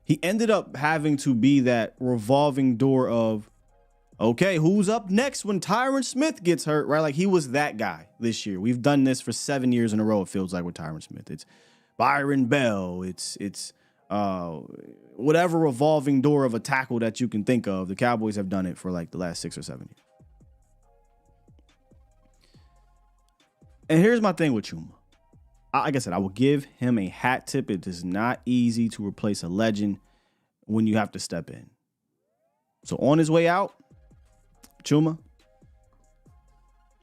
He ended up having to be that revolving door of, okay, who's up next when Tyron Smith gets hurt, right? Like, he was that guy this year. We've done this for 7 years in a row, it feels like, with Tyron Smith. It's Byron Bell. It's whatever revolving door of a tackle that you can think of. The Cowboys have done it for like the last 6 or 7 years. And here's my thing with Chuma. Like I said, I will give him a hat tip. It is not easy to replace a legend when you have to step in. So on his way out, Chuma,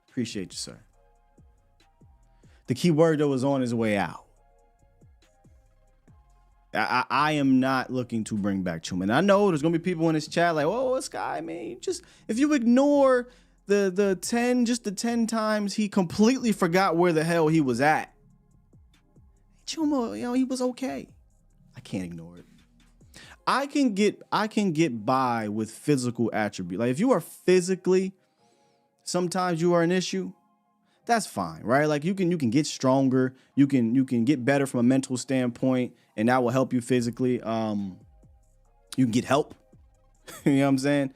appreciate you, sir. The key word, though, is on his way out. I am not looking to bring back Chuma. And I know there's going to be people in this chat like, oh, this guy, man, if you ignore the 10 times he completely forgot where the hell he was at. Chuma, he was okay. I can't ignore it. I can get by with physical attribute. Like, if you are physically, sometimes you are an issue, that's fine, right? Like, you can get stronger, you can get better from a mental standpoint, and that will help you physically. You can get help. You know what I'm saying?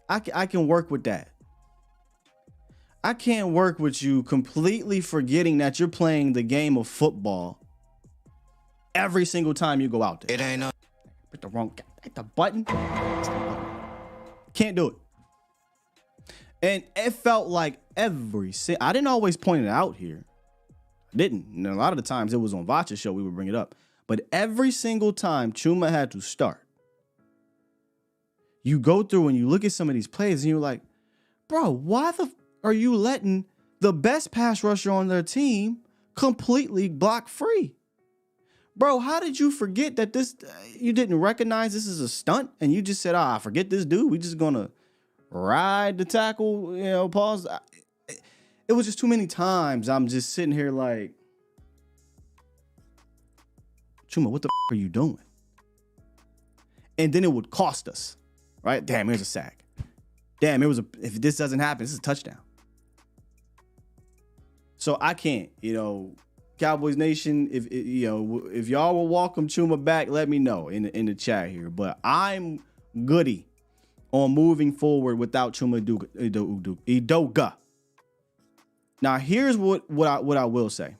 I can work with that. I can't work with you completely forgetting that you're playing the game of football every single time you go out there. It ain't no. Hit the wrong, hit the button. Can't do it. And it felt like I didn't always point it out here. I didn't. And a lot of the times it was on Vacha's show, we would bring it up. But every single time Chuma had to start, you go through and you look at some of these plays and you're like, bro, why are you letting the best pass rusher on their team completely block free? Bro, how did you forget that you didn't recognize this is a stunt and you just said, forget this dude. We just gonna ride the tackle, pause. It was just too many times. I'm just sitting here like, Chuma, what the are you doing? And then it would cost us, right? Damn, here's a sack. Damn, if this doesn't happen, this is a touchdown. So I can't, Cowboys Nation, if y'all will welcome Chuma back, let me know in the chat here. But I'm goody on moving forward without Chuma Edoga. Now here's what I will say.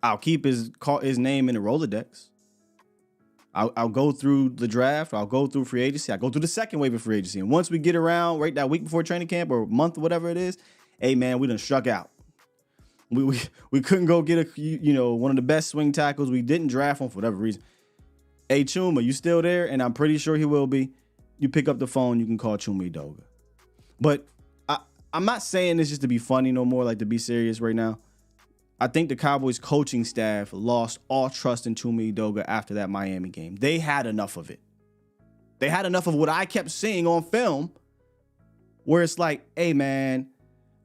I'll keep his name in the Rolodex. I'll go through the draft. I'll go through free agency. I'll go through the second wave of free agency. And once we get around right that week before training camp or month, whatever it is, hey, man, we done struck out. We couldn't go get one of the best swing tackles. We didn't draft one for whatever reason. Hey, Chuma, you still there? And I'm pretty sure he will be. You pick up the phone, you can call Chuma Edoga. But I'm not saying this just to be funny no more, like to be serious right now. I think the Cowboys coaching staff lost all trust in Chuma Edoga after that Miami game. They had enough of it. They had enough of what I kept seeing on film, where it's like, hey, man,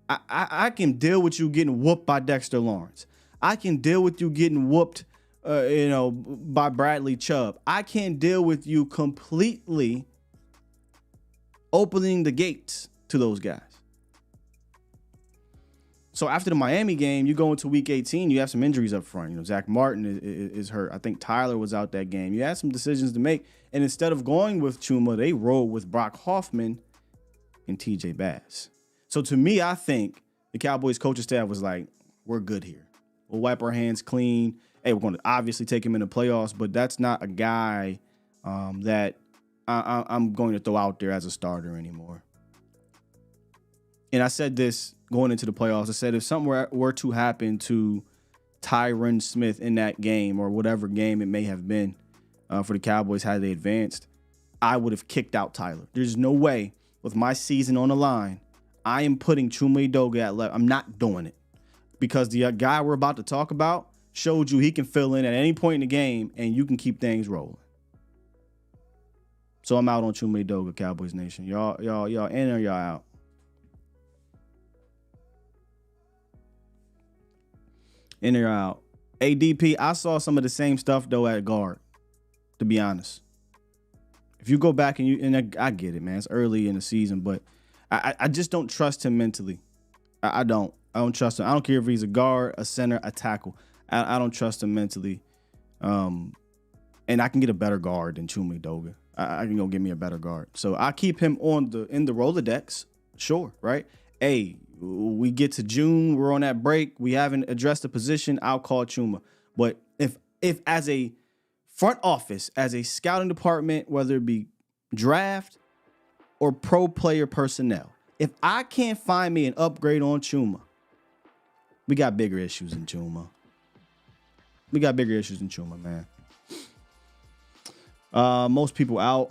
I can deal with you getting whooped by Dexter Lawrence. I can deal with you getting whooped, by Bradley Chubb. I can't deal with you completely opening the gates to those guys. So after the Miami game, you go into week 18, you have some injuries up front. Zach Martin is hurt. I think Tyler was out that game. You had some decisions to make. And instead of going with Chuma, they rolled with Brock Hoffman and TJ Bass. So to me, I think the Cowboys coaching staff was like, we're good here. We'll wipe our hands clean. Hey, we're going to obviously take him in the playoffs, but that's not a guy that I'm going to throw out there as a starter anymore. And I said this going into the playoffs. I said if something were to happen to Tyron Smith in that game or whatever game it may have been for the Cowboys had they advanced, I would have kicked out Tyler. There's no way with my season on the line, I am putting Chuma Edoga at left. I'm not doing it because the guy we're about to talk about showed you he can fill in at any point in the game and you can keep things rolling. So I'm out on Chuma Edoga, Cowboys Nation. Y'all in or y'all out? In or out? ADP, I saw some of the same stuff though at guard, to be honest. If you go back and I get it, man. It's early in the season, but I just don't trust him mentally. I don't trust him. I don't care if he's a guard, a center, a tackle. I don't trust him mentally. And I can get a better guard than Chuma Edoga. I can go get me a better guard. So I keep him in the Rolodex. Sure, right? Hey, we get to June, we're on that break. We haven't addressed the position. I'll call Chuma. But if as a front office, as a scouting department, whether it be draft or pro player personnel, if I can't find me an upgrade on Chuma, we got bigger issues than Chuma. We got bigger issues than Chuma, man. Most people out.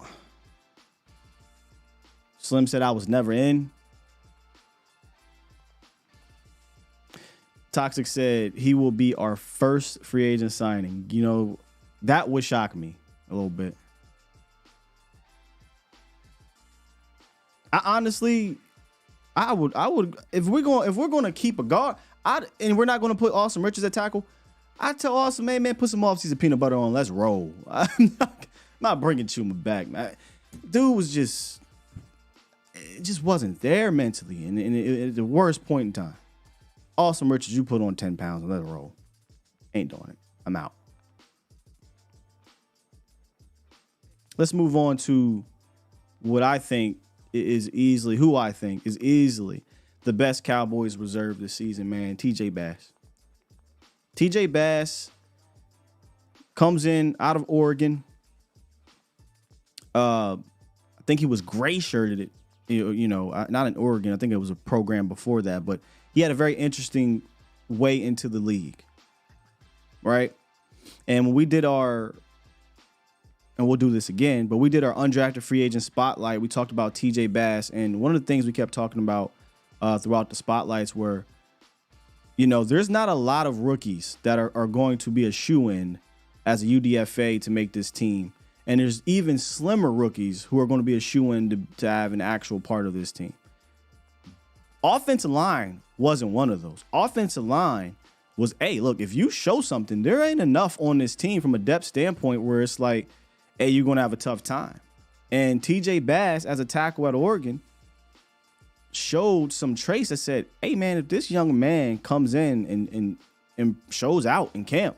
Slim said I was never in. Toxic said he will be our first free agent signing. That would shock me a little bit. I honestly would if we're going to keep a guard, and we're not going to put Austin Richards at tackle, I tell Austin, man, put some off-season peanut butter on. Let's roll. I'm not bringing Chuma back, man. Dude was just wasn't there mentally, and at the worst point in time. Austin Richards, you put on 10 pounds and let it roll. Ain't doing it. I'm out. Let's move on to who I think is easily the best Cowboys reserve this season, man. TJ Bass. TJ Bass comes in out of Oregon. I think he was gray shirted not in Oregon. I think it was a program before that, but he had a very interesting way into the league, right? And when we did and we'll do this again, but we did our undrafted free agent spotlight. We talked about TJ Bass, and one of the things we kept talking about throughout the spotlights were, there's not a lot of rookies that are going to be a shoo-in as a UDFA to make this team. And there's even slimmer rookies who are going to be a shoo-in to have an actual part of this team. Offensive line wasn't one of those. Offensive line was, hey, look, if you show something, there ain't enough on this team from a depth standpoint where it's like, hey, you're going to have a tough time. And TJ Bass, as a tackle at Oregon, showed some traits that said, hey, man, if this young man comes in and shows out in camp,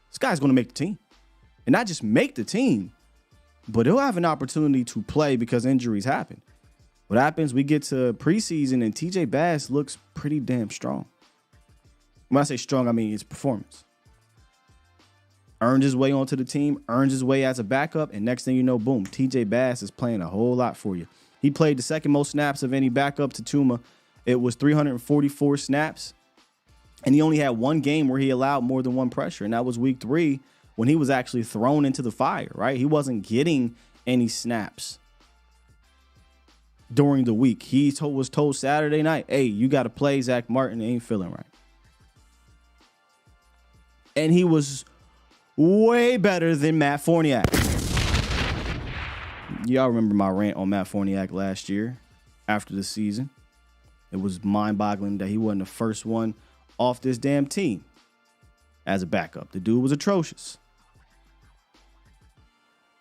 this guy's going to make the team. And not just make the team, but he'll have an opportunity to play because injuries happen. What happens, we get to preseason and TJ Bass looks pretty damn strong. When I say strong, I mean his performance. Earned his way onto the team, earned his way as a backup, and next thing you know, boom, TJ Bass is playing a whole lot for you. He played the second most snaps of any backup to Chuma. It was 344 snaps. And he only had one game where he allowed more than one pressure, and that was week 3 when he was actually thrown into the fire, right? He wasn't getting any snaps during the week. He was told Saturday night, hey, you got to play Zach Martin. He ain't feeling right. And he was way better than Matt Forniak. Y'all remember my rant on Matt Forniak last year after the season. It was mind-boggling that he wasn't the first one off this damn team as a backup. The dude was atrocious.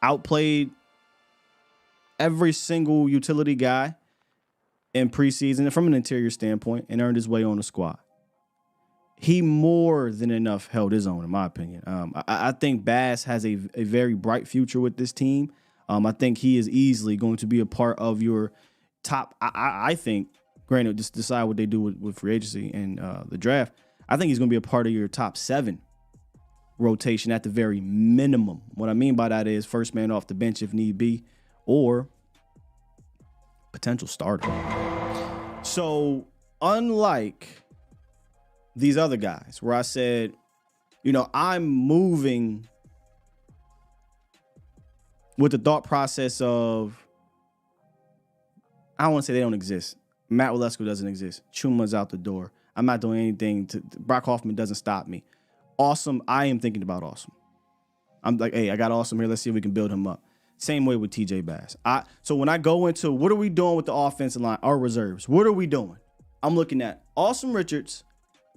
Outplayed every single utility guy in preseason from an interior standpoint and earned his way on the squad. He more than enough held his own, in my opinion. I think Bass has a very bright future with this team. I think he is easily going to be a part of your top. I think, granted, just decide what they do with free agency and the draft. I think he's going to be a part of your top 7 rotation at the very minimum. What I mean by that is first man off the bench if need be, or potential starter. So unlike these other guys where I said, I'm moving with the thought process of, I don't want to say they don't exist. Matt Walesko doesn't exist. Chuma's out the door. I'm not doing anything. Brock Hoffman doesn't stop me. Awesome. I am thinking about Awesome. I'm like, hey, I got Awesome here. Let's see if we can build him up. Same way with TJ Bass. So when I go into what are we doing with the offensive line, our reserves, what are we doing? I'm looking at Awesome Richards,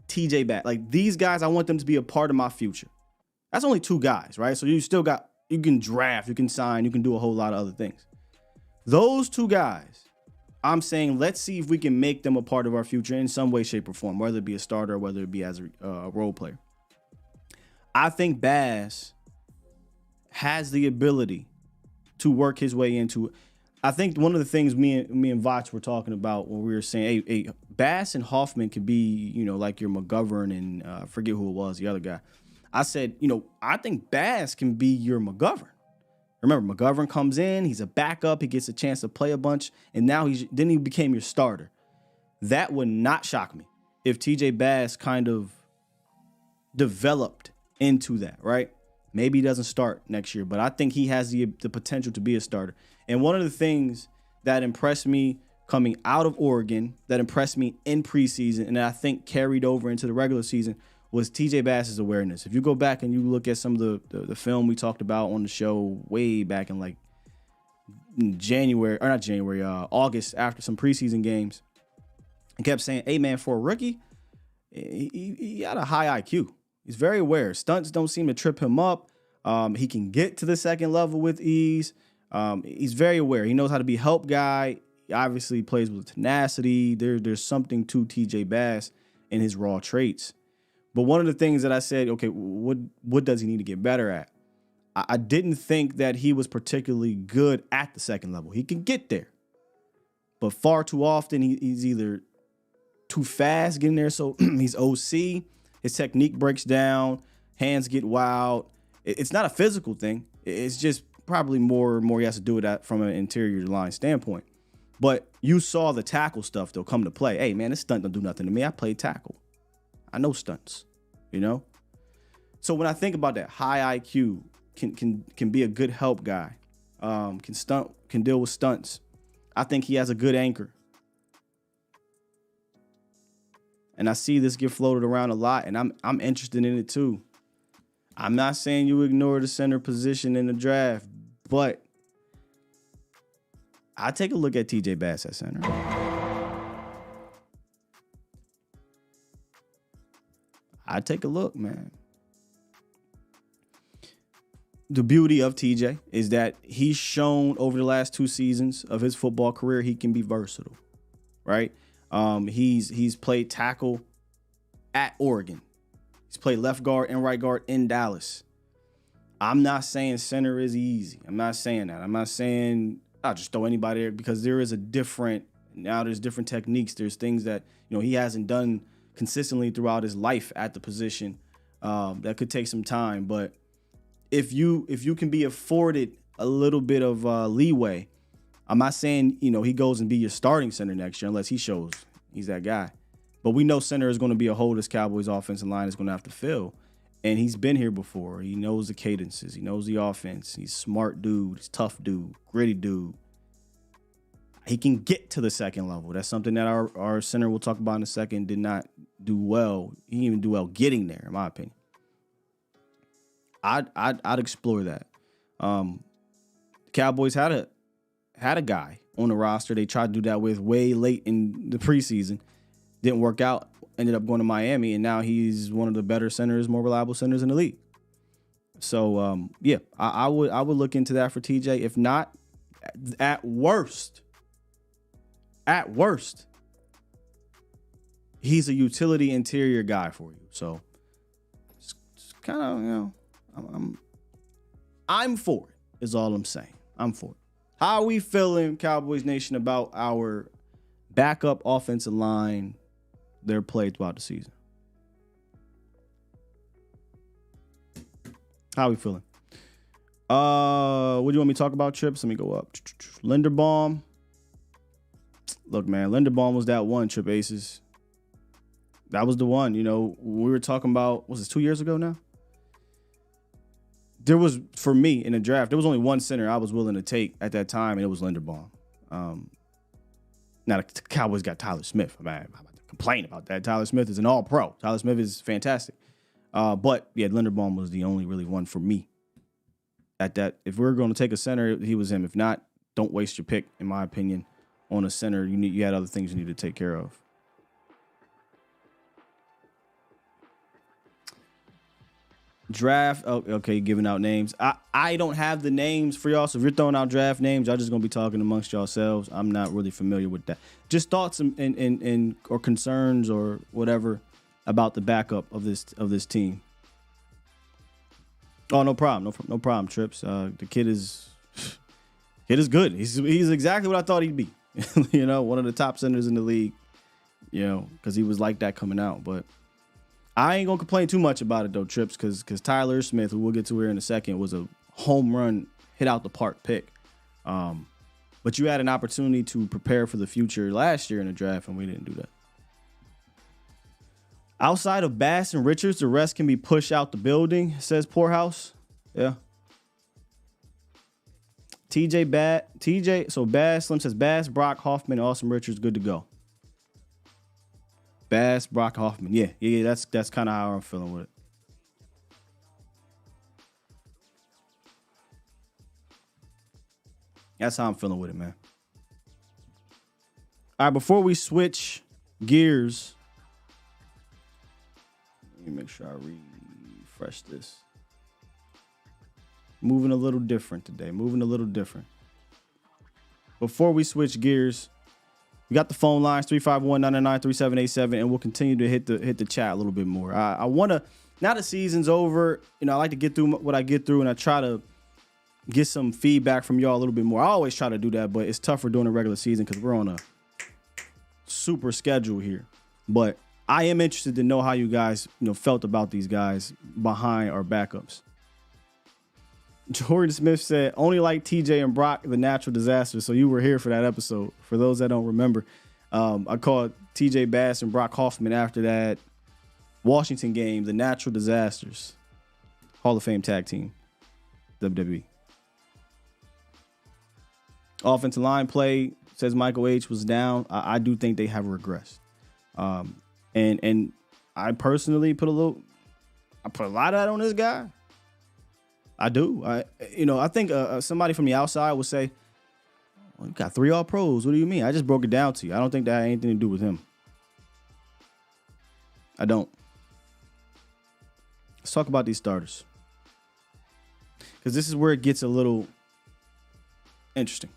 TJ Bass. Like these guys, I want them to be a part of my future. That's only 2 guys, right? So you can draft, you can sign, you can do a whole lot of other things. Those 2 guys, I'm saying let's see if we can make them a part of our future in some way, shape, or form, whether it be a starter or whether it be as a role player. I think Bass has the ability to work his way into it. I think one of the things me and Voch were talking about when we were saying, hey, Bass and Hoffman could be, like your McGovern and I forget who it was, the other guy. I said, I think Bass can be your McGovern. Remember, McGovern comes in, he's a backup, he gets a chance to play a bunch, and now he became your starter. That would not shock me if TJ Bass kind of developed into that, right? Maybe he doesn't start next year, but I think he has the potential to be a starter. And one of the things that impressed me coming out of Oregon, that impressed me in preseason, and that I think carried over into the regular season was TJ Bass's awareness. If you go back and you look at some of the film we talked about on the show way back in like August after some preseason games, and kept saying, hey man, for a rookie, he had a high IQ. He's very aware. Stunts don't seem to trip him up. He can get to the second level with ease. He's very aware. He knows how to be a help guy. He obviously plays with tenacity. There's something to TJ Bass in his raw traits. But one of the things that I said, okay, what does he need to get better at? I didn't think that he was particularly good at the second level. He can get there. But far too often, he's either too fast getting there, so he's OC. His technique breaks down. Hands get wild. It's not a physical thing. It's just probably more he has to do with that from an interior line standpoint. But you saw the tackle stuff, though, come to play. Hey, man, this stunt don't do nothing to me. I played tackle. I know stunts, So when I think about that, high IQ, can be a good help guy, can deal with stunts. I think he has a good anchor. And I see this get floated around a lot, and I'm interested in it too. I'm not saying you ignore the center position in the draft, but I take a look at TJ Bass at center. I take a look, man. The beauty of TJ is that he's shown over the last 2 seasons of his football career he can be versatile, right? He's played tackle at Oregon. He's played left guard and right guard in Dallas. I'm not saying center is easy. I'm not saying that. I'm not saying I'll just throw anybody there because there's different techniques. There's things that, he hasn't done consistently throughout his life at the position that could take some time. But if you can be afforded a little bit of leeway, I'm not saying, he goes and be your starting center next year unless he shows he's that guy. But we know center is going to be a hole this Cowboys offensive line is going to have to fill. And he's been here before. He knows the cadences. He knows the offense. He's a smart dude. He's a tough dude. Gritty dude. He can get to the second level. That's something that our center we'll talk about in a second did not do well. He didn't even do well getting there, in my opinion. I'd explore that. Cowboys had a guy on the roster they tried to do that with way late in the preseason. Didn't work out. Ended up going to Miami, and now he's one of the better centers, more reliable centers in the league. So I would look into that for TJ. If not, at worst, he's a utility interior guy for you. So it's kind of, I'm for it, is all I'm saying. I'm for it. How are we feeling, Cowboys Nation, about our backup offensive line, their play throughout the season? How are we feeling? What do you want me to talk about, Trips? Let me go up. Linderbaum. Look, man, Linderbaum was that one, Trip Aces. That was the one. You know, we were talking about, was this 2 years ago now? There was, for me, in the draft, there was only one center I was willing to take at that time, and it was Linderbaum. Now, the Cowboys got Tyler Smith. I'm about to complain about that. Tyler Smith is an all-pro. Tyler Smith is fantastic. But, yeah, Linderbaum was the only really one for me. At that, if we were going to take a center, he was him. If not, don't waste your pick, in my opinion, on a center. You had other things you need to take care of. Draft. Oh, okay, giving out names. I don't have the names for y'all, so if you're throwing out draft names, y'all just gonna be talking amongst yourselves. I'm not really familiar with that. Just thoughts and or concerns or whatever about the backup of this team. Oh, no problem, no problem, Trips. The kid is good. He's exactly what I thought he'd be. You know, one of the top centers in the league. You know, because he was like that coming out, but. I ain't going to complain too much about it, though, Trips, because Tyler Smith, who we'll get to here in a second, was a home run, hit out the park pick. But you had an opportunity to prepare for the future last year in the draft, and we didn't do that. Outside of Bass and Richards, the rest can be pushed out the building, says Poorhouse. Yeah. So Bass, Slim says Bass, Brock, Hoffman, and Austin Richards, good to go. Bass, Brock, Hoffman. Yeah. That's kind of how I'm feeling with it. That's how I'm feeling with it, man. All right, before we switch gears, let me make sure I refresh this. Moving a little different today. Before we switch gears, we got the phone lines 351-999-3787, and we'll continue to hit the chat a little bit more. I want to, now the season's over, you know, I like to get through what I get through, and I try to get some feedback from y'all a little bit more. I always try to do that, but it's tougher during the regular season because we're on a super schedule here. But I am interested to know how you guys, you know, felt about these guys behind our backups. Jordan Smith said, only like TJ and Brock, the natural disaster. So you were here for that episode. For those that don't remember, I called TJ Bass and Brock Hoffman after that Washington game, the natural disasters. Hall of Fame tag team, WWE. Offensive line play, says Michael H, was down. I do think they have regressed. And I personally put a lot of that on this guy. I do. I think somebody from the outside would say, well, you got 3 All-Pros. What do you mean? I just broke it down to you. I don't think that had anything to do with him. I don't. Let's talk about these starters. Because this is where it gets a little interesting.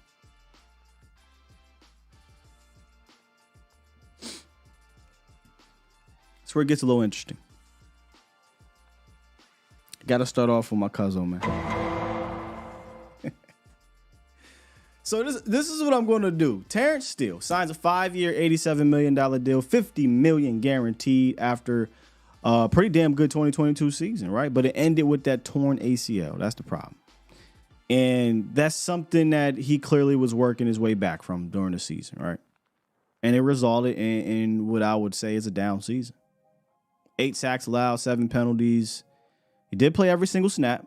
That's where it gets a little interesting. Got to start off with my cousin, man. So this is what I'm going to do. Terrence Steele signs a 5-year, $87 million deal, $50 million guaranteed after a pretty damn good 2022 season, right? But it ended with that torn ACL. That's the problem. And that's something that he clearly was working his way back from during the season, right? And it resulted in what I would say is a down season. 8 sacks allowed, 7 penalties. He did play every single snap.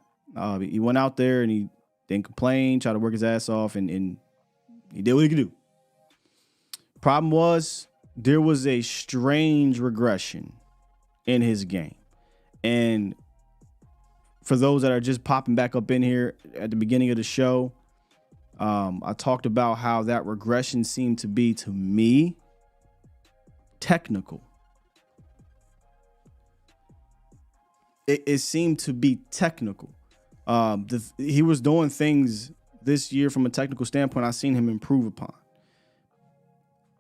He went out there and he didn't complain, tried to work his ass off, and he did what he could do. Problem was, there was a strange regression in his game. And for those that are just popping back up in here at the beginning of the show, I talked about how that regression seemed to be, to me, technical. It seemed to be technical. He was doing things this year from a technical standpoint I've seen him improve upon.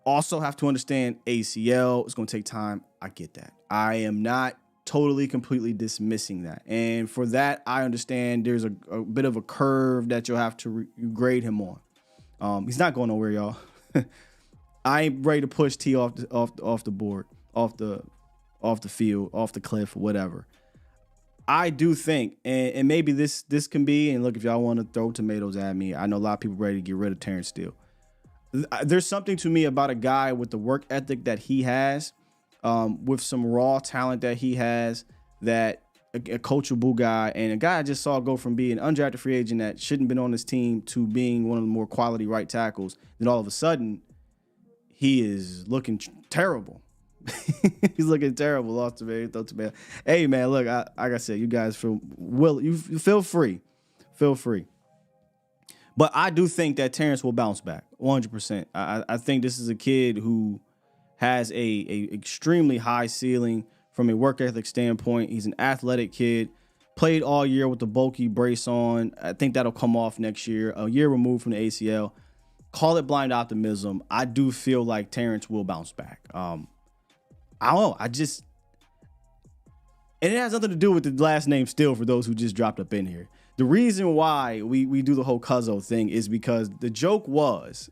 Also have to understand ACL is going to take time. I get that. I am not totally, completely dismissing that. And for that, I understand there's a bit of a curve that you'll have to grade him on. He's not going nowhere, y'all. I ain't ready to push T off the board, off the field, off the cliff, or whatever. I do think, and maybe this can be, and look, if y'all want to throw tomatoes at me, I know a lot of people ready to get rid of Terrence Steele. There's something to me about a guy with the work ethic that he has, with some raw talent that he has, that a coachable guy, and a guy I just saw go from being an undrafted free agent that shouldn't have been on this team to being one of the more quality right tackles. Then all of a sudden, he is looking terrible. He's looking terrible. Lost to me. Hey man, look, like I said, you guys feel free. But I do think that Terrence will bounce back 100%. I think this is a kid who has a extremely high ceiling from a work ethic standpoint. He's an athletic kid, played all year with the bulky brace on. I think that'll come off next year, a year removed from the ACL. Call it blind optimism. I do feel like Terrence will bounce back. I don't know. And it has nothing to do with the last name Steele for those who just dropped up in here. The reason why we do the whole Cuzzo thing is because the joke was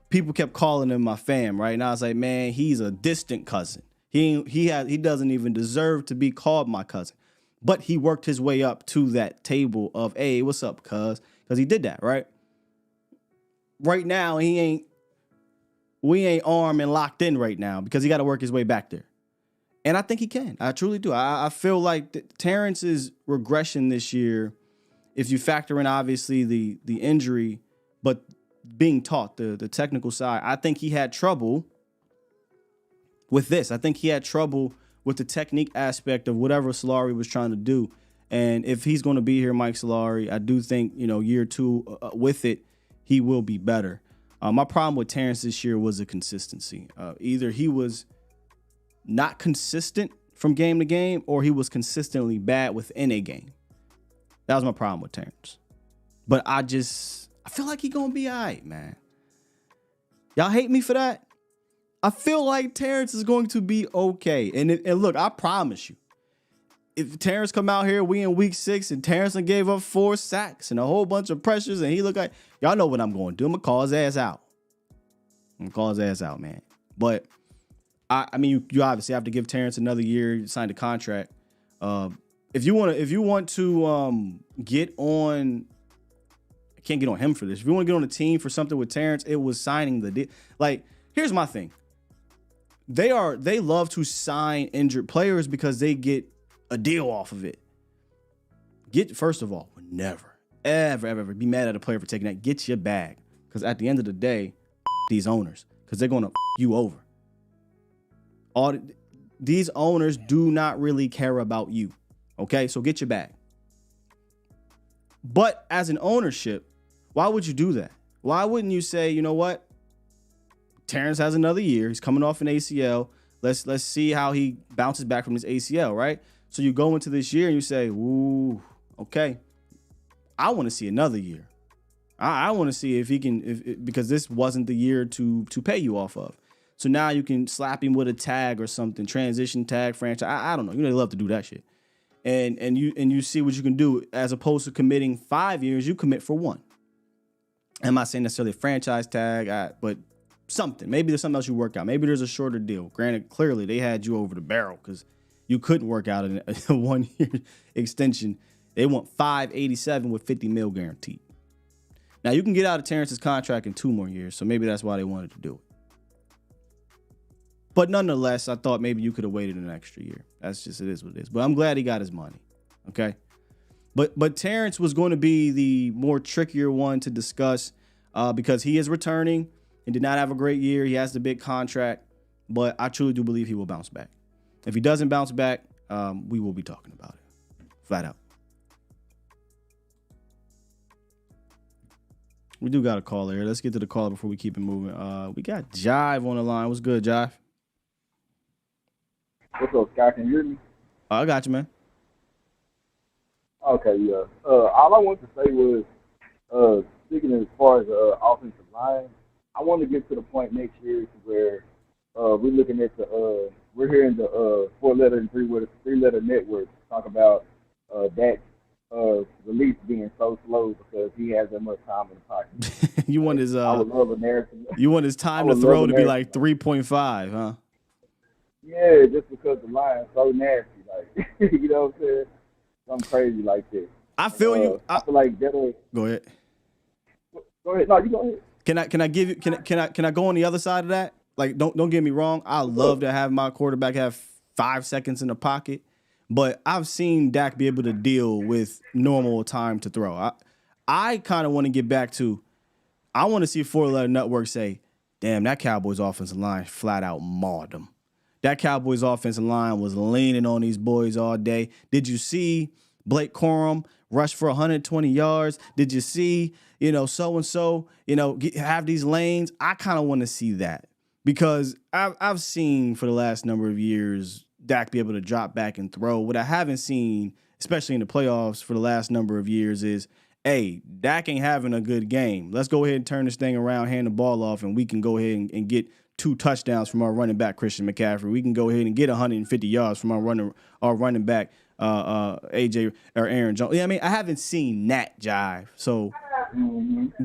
people kept calling him my fam, right? And I was like, man, he's a distant cousin. He doesn't even deserve to be called my cousin. But he worked his way up to that table of, hey, what's up, cuz? Because he did that, right? Right now, we ain't armed and locked in right now because he got to work his way back there. And I think he can. I truly do. I feel like Terrence's regression this year, if you factor in obviously the injury, but being taught the technical side, I think he had trouble with this. I think he had trouble with the technique aspect of whatever Solari was trying to do. And if he's going to be here, Mike Solari, I do think, year 2 with it, he will be better. My problem with Terrence this year was the consistency. Either he was not consistent from game to game, or he was consistently bad within a game. That was my problem with Terrence. But I feel like he's going to be all right, man. Y'all hate me for that? I feel like Terrence is going to be okay. And look, I promise you, if Terrence come out here, we in week 6, and Terrence gave up 4 sacks and a whole bunch of pressures, and he look like, y'all know what I'm going to do. I'm going to call his ass out. Man. But, I mean, you obviously have to give Terrence another year. You signed a contract. If you want to get on, I can't get on him for this. If you want to get on the team for something with Terrence, it was signing the deal. Like, here's my thing. They love to sign injured players because they get a deal off of it. First of all, never, ever be mad at a player for taking that. Get your bag. Because at the end of the day, these owners, because they're going to you over. These owners do not really care about you. Okay, so get your bag. But as an ownership, why would you do that? Why wouldn't you say, you know what? Terrence has another year. He's coming off an ACL. Let's see how he bounces back from this ACL, right? So you go into this year and you say, ooh, okay, I want to see another year. I want to see if he can, because this wasn't the year to pay you off of. So now you can slap him with a tag or something, transition tag, franchise. I don't know. They love to do that shit. And you see what you can do. As opposed to committing 5 years, you commit for 1. I'm not saying necessarily a franchise tag, but something. Maybe there's something else you work out. Maybe there's a shorter deal. Granted, clearly they had you over the barrel because you couldn't work out a 1 year extension. They want $587 with $50 million guaranteed. Now, you can get out of Terrence's contract in 2 more years, so maybe that's why they wanted to do it. But nonetheless, I thought maybe you could have waited an extra year. That's just, it is what it is. But I'm glad he got his money, okay? But Terrence was going to be the more trickier one to discuss because he is returning and did not have a great year. He has the big contract, but I truly do believe he will bounce back. If he doesn't bounce back, we will be talking about it, flat out. We do got a caller here. Let's get to the caller before we keep it moving. We got Jive on the line. What's good, Jive? What's up, Scott? Can you hear me? I got you, man. Okay, yeah. All I wanted to say was, speaking as far as offensive line, I want to get to the point next year to where we're looking at we're hearing the 4-letter and 3-letter network talk about Dak's release being so slow because he has that much time in the pocket. You want his I would love a narrative. You want his time to throw to be like 3.5, huh? Yeah, just because the line's so nasty, like you know what I'm saying? Something crazy like this. I feel you. I feel like that'll. Go ahead. Go ahead. No, you go ahead. Can I give you? Can I go on the other side of that? Like, don't get me wrong. I love to have my quarterback have 5 seconds in the pocket, but I've seen Dak be able to deal with normal time to throw. I kind of want to get back to. I want to see 4-letter network say, "Damn, that Cowboys offensive line flat out mauled them." That Cowboys offensive line was leaning on these boys all day. Did you see Blake Corum rush for 120 yards? Did you see, so-and-so, have these lanes? I kind of want to see that because I've seen for the last number of years Dak be able to drop back and throw. What I haven't seen, especially in the playoffs for the last number of years, is, hey, Dak ain't having a good game. Let's go ahead and turn this thing around, hand the ball off, and we can go ahead and get 2 touchdowns from our running back, Christian McCaffrey. We can go ahead and get 150 yards from our running back, AJ or Aaron Jones. Yeah, I mean, I haven't seen that jive. So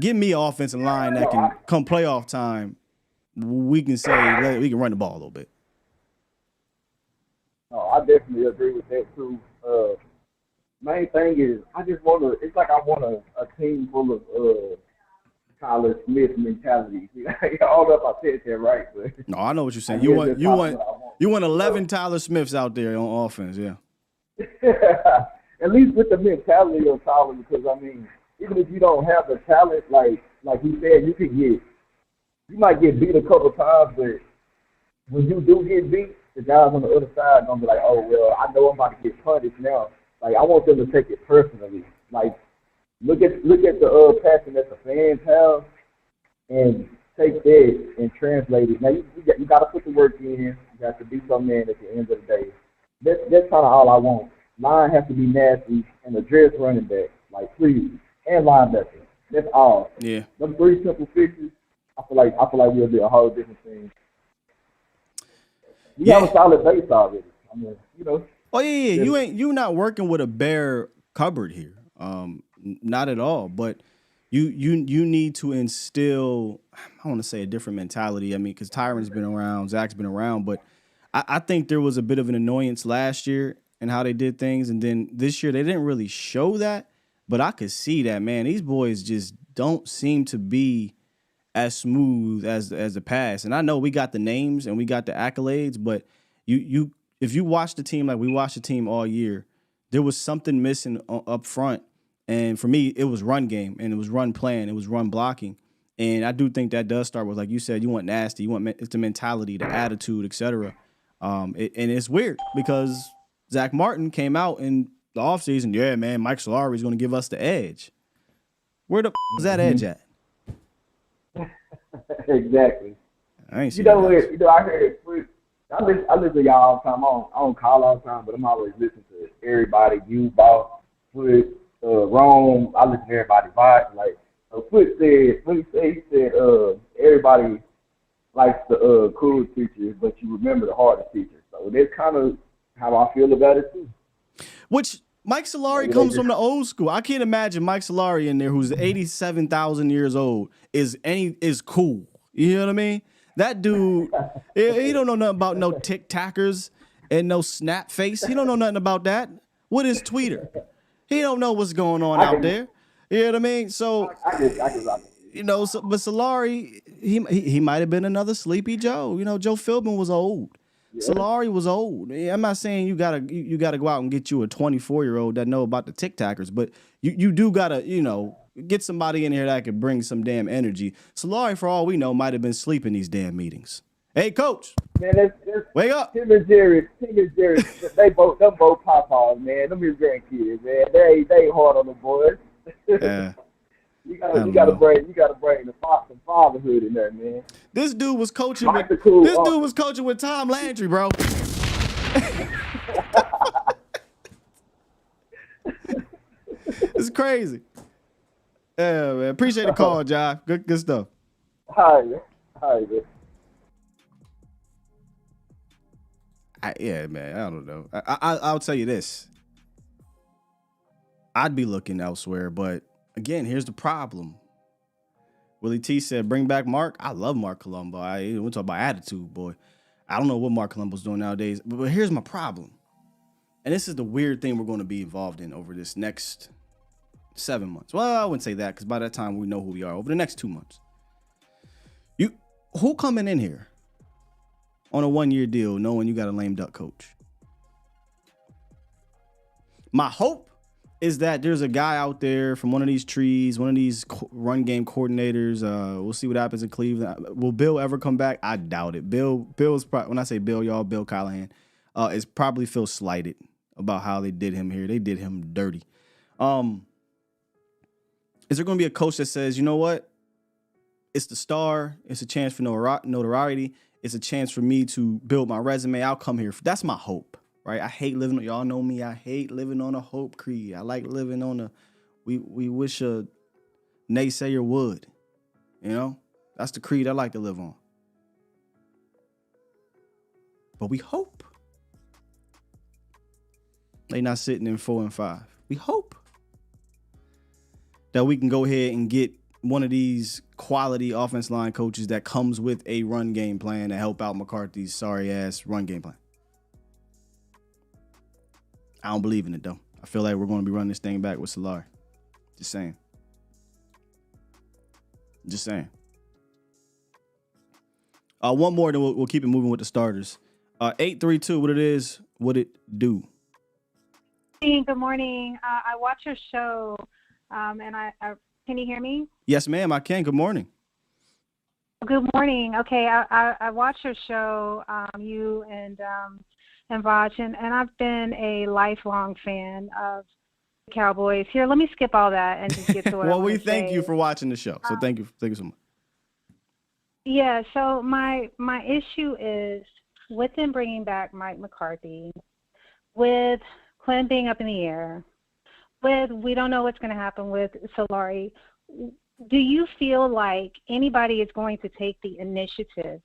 give me an offensive line that can come playoff time. We can say we can run the ball a little bit. No, I definitely agree with that too. Main thing is I just want to. It's like I want a team full of Tyler Smith mentality. I don't know if I said that right, but no, I know what you're saying. You want 11 Tyler Smiths out there on offense, yeah. At least with the mentality of Tyler, because I mean, even if you don't have the talent, like he said, you might get beat a couple times, but when you do get beat, the guys on the other side are gonna be like, oh well, I know I'm about to get punished now. Like I want them to take it personally. Like look at the passion that the fans have, and take that and translate it. Now you got to put the work in. You got to be some man at the end of the day. That's kind of all I want. Line has to be nasty and address running back, like please, and linebacker. That's all. Yeah. Them 3 simple fixes. I feel like we'll be a whole different thing. We have a solid base already. I mean, Oh yeah. You're not working with a bare cupboard here. Not at all. But you need to instill, I want to say, a different mentality. I mean, because Tyron's been around, Zach's been around, but I think there was a bit of an annoyance last year in how they did things, and then this year they didn't really show that. But I could see that, man. These boys just don't seem to be as smooth as the past. And I know we got the names and we got the accolades, but if you watch the team like we watched the team all year, there was something missing up front. And for me, it was run game, and it was run plan, it was run blocking. And I do think that does start with, like you said, you want nasty, it's the mentality, the attitude, etc. And it's weird because Zach Martin came out in the offseason, yeah, man, Mike Solari is going to give us the edge. Where the is that edge at? Exactly. I ain't seen I heard I listen to y'all all the time. I don't call all the time, but I'm always listening to everybody, you, boss, Foot, Rome. I listen to everybody vibe. Like Foot said, he said everybody likes the cool teachers, but you remember the hardest teachers. So that's kind of how I feel about it too. Which Mike Solari comes from the old school. I can't imagine Mike Solari in there, who's 87,000 years old, is cool. You know what I mean? That dude, he don't know nothing about no tic-tackers and no snap face. He don't know nothing about that. What is Twitter? He don't know what's going on out there. You know what I mean? So, I can rock it. you know, so, but Solari, he might have been another Sleepy Joe. You know, Joe Philbin was old. Solari was old. I'm not saying you gotta go out and get you a 24-year-old that know about the tic tackers, but you do gotta, you know, get somebody in here that could bring some damn energy. Solari, for all we know, might have been sleeping these damn meetings. Hey, coach, Man, that's wake up. Tim and Jerry, them both pop-offs, man. Them his grandkids, man. They hard on the boys. Yeah. You gotta bring the fatherhood in there, man. This dude was coaching Mike's with a cool this dude uncle. was coaching with Tom Landry, bro. It's crazy. Yeah, man. Appreciate the call, John. Good stuff. Hi, man. Yeah, man. I don't know. I'll tell you this. I'd be looking elsewhere, but again, here's the problem. Willie T said, "Bring back Mark." I love Mark Colombo. We're talking about attitude, boy. I don't know what Mark Colombo's doing nowadays, but here's my problem. And this is the weird thing we're going to be involved in over this next 7 months. Well, I wouldn't say that because by that time we know who we are. Over the next 2 months, who coming in here on a 1-year deal knowing you got a lame duck coach? My hope is that there's a guy out there from one of these trees, one of these run game coordinators. We'll see what happens in Cleveland. Will Bill ever come back? I doubt it. Bill's probably, when I say Bill, y'all, Bill Callahan, is probably feels slighted about how they did him here. They did him dirty. Is there going to be a coach that says, you know what? It's the star. It's a chance for notoriety. It's a chance for me to build my resume. I'll come here. That's my hope. Right? I hate living. Y'all know me. I hate living on a hope creed. I like living on a. We wish a naysayer would. You know, that's the creed I like to live on. But we hope they not sitting in 4 and 5. We hope that we can go ahead and get one of these quality offense line coaches that comes with a run game plan to help out McCarthy's sorry ass run game plan. I don't believe in it, though. I feel like we're going to be running this thing back with Solari. Just saying. One more, then we'll keep it moving with the starters. 832, what it do? Hey, good morning. I watch your show, and I can you hear me? Yes, ma'am, I can. Good morning. Good morning. Okay, I watch your show, you and Vaj, and I've been a lifelong fan of the Cowboys. Here, let me skip all that and just get to what I Well, want we to thank say. you for watching the show. So thank you so much. Yeah, so my issue is with them bringing back Mike McCarthy, with Quinn being up in the air, with we don't know what's going to happen with Solari. Do you feel like anybody is going to take the initiative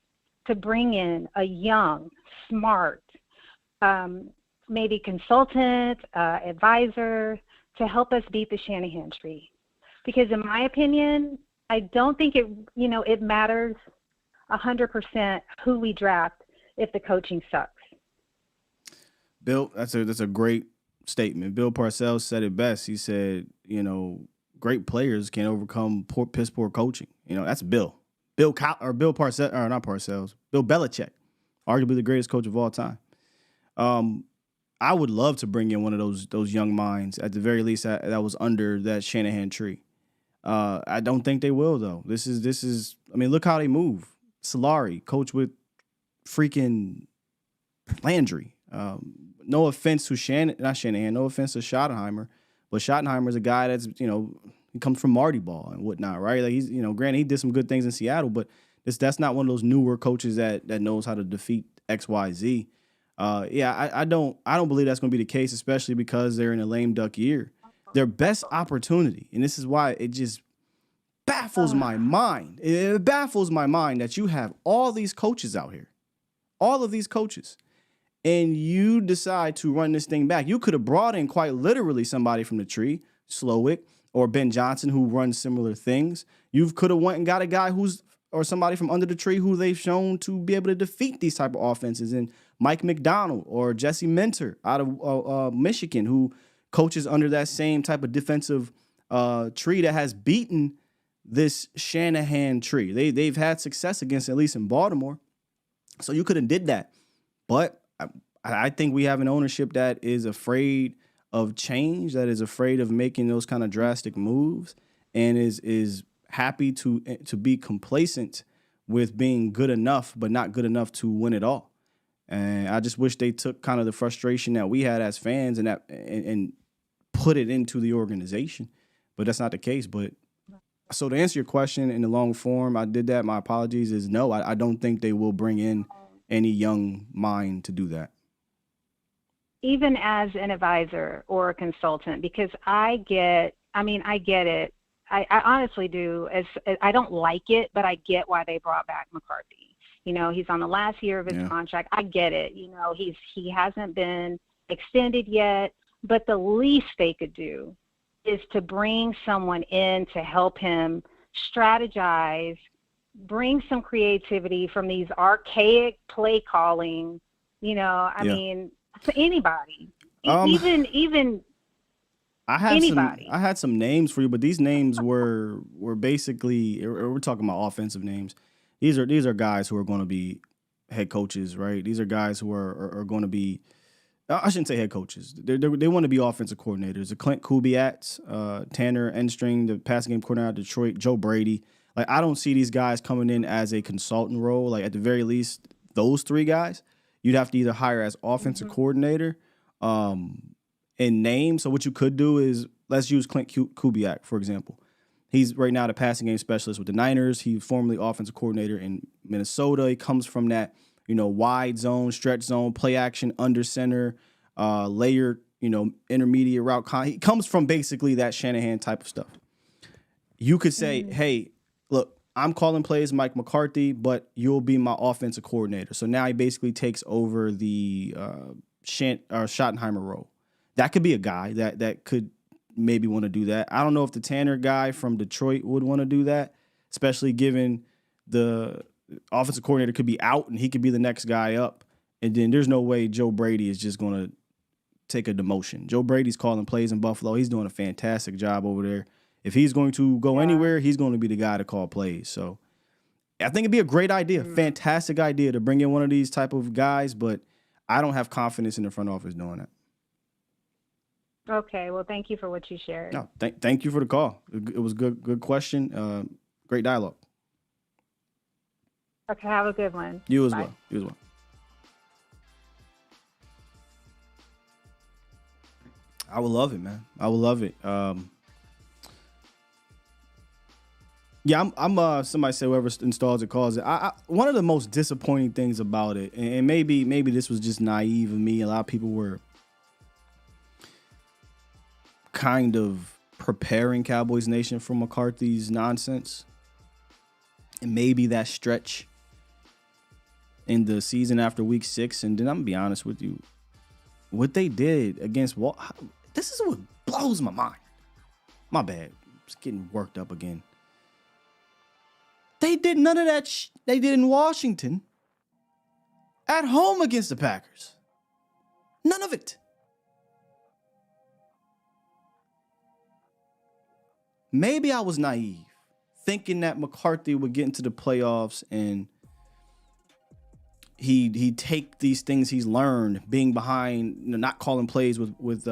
to bring in a young, smart, maybe consultant, advisor to help us beat the Shanahan tree? Because in my opinion, I don't think it matters 100% who we draft if the coaching sucks. Bill, that's a great statement. Bill Parcells said it best. He said, great players can't overcome piss poor coaching. That's Bill. Bill Parcells, or not Parcells. Bill Belichick, arguably the greatest coach of all time. I would love to bring in one of those young minds, at the very least, that was under that Shanahan tree. I don't think they will, though. This is. I mean, look how they move. Solari, coach with freaking Landry. No offense to not Shanahan. No offense to Schottenheimer, but Schottenheimer's a guy that's he comes from Marty Ball and whatnot, right? Like he's granted he did some good things in Seattle, but that's not one of those newer coaches that knows how to defeat XYZ. I don't believe that's going to be the case, especially because they're in a lame duck year. Their best opportunity, and this is why it just baffles my mind. It baffles my mind that you have all these coaches out here, all of these coaches, and you decide to run this thing back. You could have brought in quite literally somebody from the tree, Slowick or Ben Johnson, who runs similar things. You could have went and got a guy or somebody from under the tree who they've shown to be able to defeat these type of offenses, and Mike McDonald or Jesse Minter out of Michigan, who coaches under that same type of defensive tree that has beaten this Shanahan tree. They've had success against, at least in Baltimore. So you could have did that. But I think we have an ownership that is afraid of change, that is afraid of making those kind of drastic moves, and is happy to be complacent with being good enough, but not good enough to win it all. And I just wish they took kind of the frustration that we had as fans and put it into the organization. But that's not the case. But so to answer your question in the long form, I did that. My apologies is no, I don't think they will bring in any young mind to do that. Even as an advisor or a consultant, because I get it. I honestly do. I don't like it, but I get why they brought back McCarthy. He's on the last year of his contract. I get it. He hasn't been extended yet, but the least they could do is to bring someone in to help him strategize, bring some creativity from these archaic play calling. I mean, to anybody, even. I had some names for you, but these names were basically, we're talking about offensive names. These are guys who are going to be head coaches, right? These are guys who are going to be, I shouldn't say head coaches. They want to be offensive coordinators. The Clint Kubiak, Tanner Enstring, the passing game coordinator out of Detroit, Joe Brady. Like, I don't see these guys coming in as a consultant role. Like, at the very least, those three guys, you'd have to either hire as offensive coordinator, in name. So what you could do is, let's use Clint Kubiak, for example. He's right now the passing game specialist with the Niners. He's formerly offensive coordinator in Minnesota. He comes from that, wide zone, stretch zone, play action, under center, layered, intermediate route. He comes from basically that Shanahan type of stuff. You could say, hey, look, I'm calling plays Mike McCarthy, but you'll be my offensive coordinator. So now he basically takes over the Schottenheimer role. That could be a guy that could maybe want to do that. I don't know if the Tanner guy from Detroit would want to do that, especially given the offensive coordinator could be out and he could be the next guy up. And then there's no way Joe Brady is just going to take a demotion. Joe Brady's calling plays in Buffalo. He's doing a fantastic job over there. If he's going to go anywhere, he's going to be the guy to call plays. So I think it'd be a great idea, fantastic idea to bring in one of these type of guys, but I don't have confidence in the front office doing that. Okay, well, thank you for what you shared. No, thank you for the call. It was good question. Great dialogue. Okay, have a good one. You as Bye. well. You as well. I would love it, man. I would love it. Yeah, I'm somebody say whoever installs it calls it. One of the most disappointing things about it, and maybe this was just naive of me. A lot of people were kind of preparing Cowboys Nation for McCarthy's nonsense. And maybe that stretch in the season after week 6. And then I'm going to be honest with you. What they did against this is what blows my mind. My bad. Just getting worked up again. They did none of that they did in Washington at home against the Packers. None of it. Maybe I was naive, thinking that McCarthy would get into the playoffs and he'd take these things he's learned, being behind, not calling plays with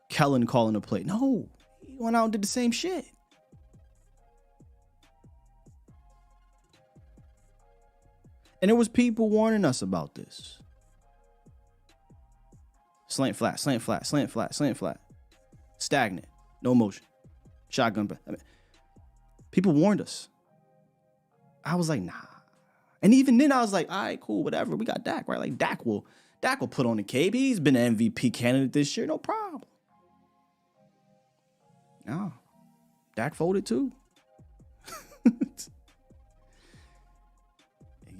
Kellen calling a play. No, he went out and did the same shit. And there was people warning us about this. Slant flat, slant flat, slant flat, slant flat. Stagnant, no motion. Shotgun. People warned us. I was like, nah. And even then I was like, all right, cool, whatever. We got Dak, right? Like Dak will put on the cape. He's been an MVP candidate this year, no problem. No. Dak folded too.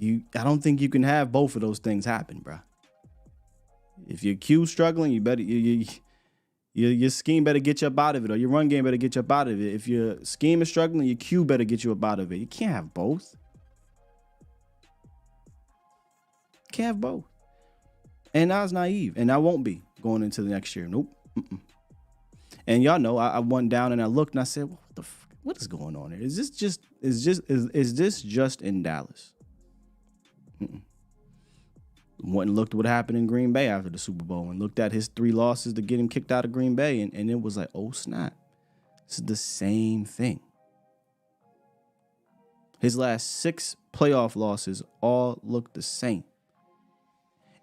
I don't think you can have both of those things happen, bro. If your Q's struggling, you better your scheme better get you up out of it, or your run game better get you up out of it. If your scheme is struggling, your Q better get you up out of it. You can't have both. Can't have both. And I was naive, and I won't be going into the next year. Nope. And y'all know I went down and I looked and I said, what is going on here? Is this just in Dallas? Went and looked what happened in Green Bay after the Super Bowl and looked at his 3 losses to get him kicked out of Green Bay. And it was like, oh, snap. This is the same thing. His last 6 playoff losses all look the same.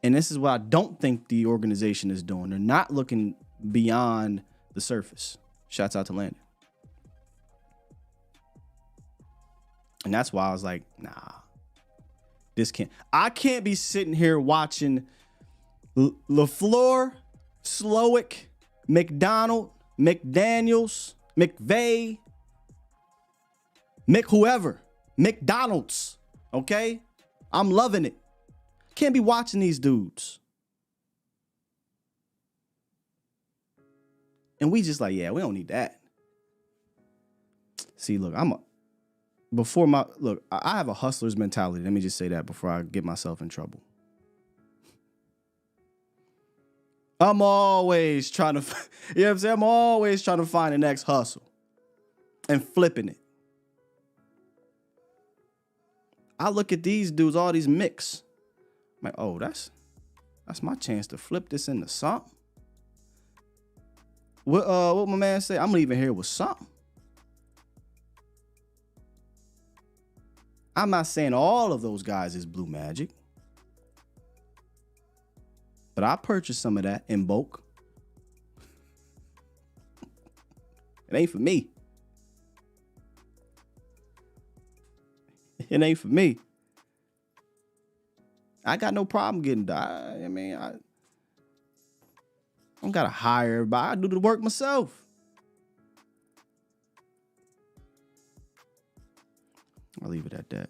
And this is what I don't think the organization is doing. They're not looking beyond the surface. Shouts out to Landon. And that's why I was like, nah. I can't be sitting here watching LaFleur, Slowick, McDonald, McDaniels, McVay, whoever, McDonald's, okay? I'm loving it. Can't be watching these dudes. And we just like, yeah, we don't need that. See, look, I have a hustler's mentality. Let me just say that before I get myself in trouble. I'm always trying to, you know what I'm saying? I'm always trying to find the next hustle and flipping it. I look at these dudes, all these mix. I'm like, oh, that's my chance to flip this into something. What my man say? I'm leaving here with something. I'm not saying all of those guys is blue magic, but I purchased some of that in bulk. It ain't for me. It ain't for me. I got no problem getting I don't gotta hire everybody. I do the work myself. I'll leave it at that.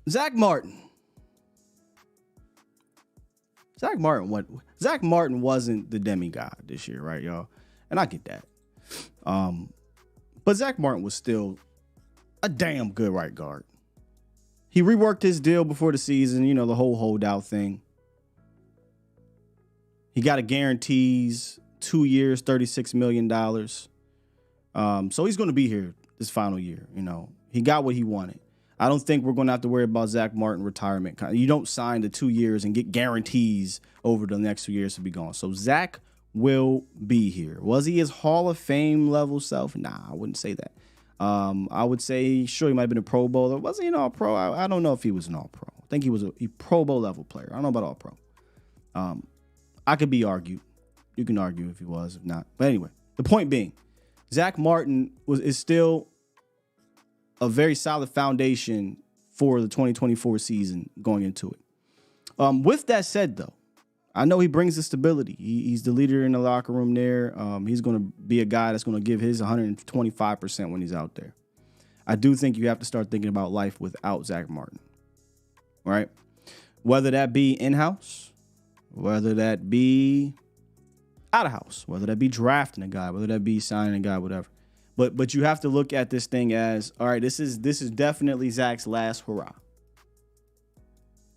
Zach Martin. Zach Martin wasn't the demigod this year, right, y'all? And I get that. But Zach Martin was still a damn good right guard. He reworked his deal before the season, the whole holdout thing. He got a guarantees 2 years, $36 million. So he's going to be here this final year. He got what he wanted. I don't think we're going to have to worry about Zach Martin retirement. You don't sign the 2 years and get guarantees over the next 2 years to be gone. So Zach will be here. Was he his Hall of Fame level self? Nah, I wouldn't say that. I would say, sure, he might have been a Pro Bowler. Was he an All-Pro? I don't know if he was an All-Pro. I think he was a Pro Bowl level player. I don't know about All-Pro. I could be argued. You can argue if he was, if not. But anyway, the point being, Zach Martin is still a very solid foundation for the 2024 season going into it. With that said, though, I know he brings the stability. He's the leader in the locker room there. He's going to be a guy that's going to give his 125% when he's out there. I do think you have to start thinking about life without Zach Martin, right? Whether that be in-house, whether that be out of house, whether that be drafting a guy, whether that be signing a guy, whatever. But you have to look at this thing as, all right, this is definitely Zach's last hurrah.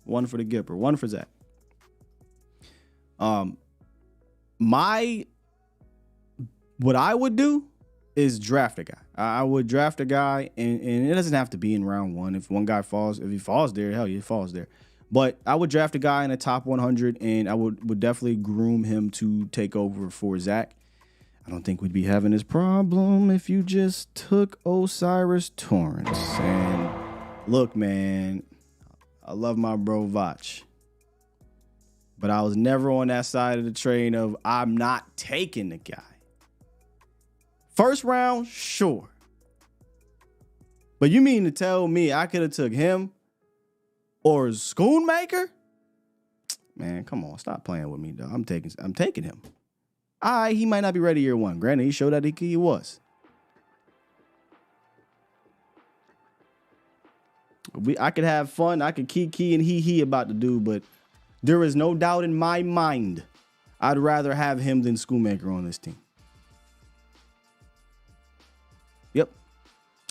One for the Gipper, one for Zach. What I would do is draft a guy. I would draft a guy, and it doesn't have to be in round one. If one guy falls, if he falls there, hell, he falls there. But I would draft a guy in the top 100, and I would definitely groom him to take over for Zach. I don't think we'd be having this problem if you just took Osiris Torrance. And look, man, I love my bro Vach, but I was never on that side of the train of I'm not taking the guy. First round, sure. But you mean to tell me I could have took him or Schoonmaker? Man, come on, stop playing with me, dog. I'm taking him. He might not be ready year one. Granted, he showed that he was. I could have fun. I could key and he about the dude, but there is no doubt in my mind I'd rather have him than Schoonmaker on this team. Yep.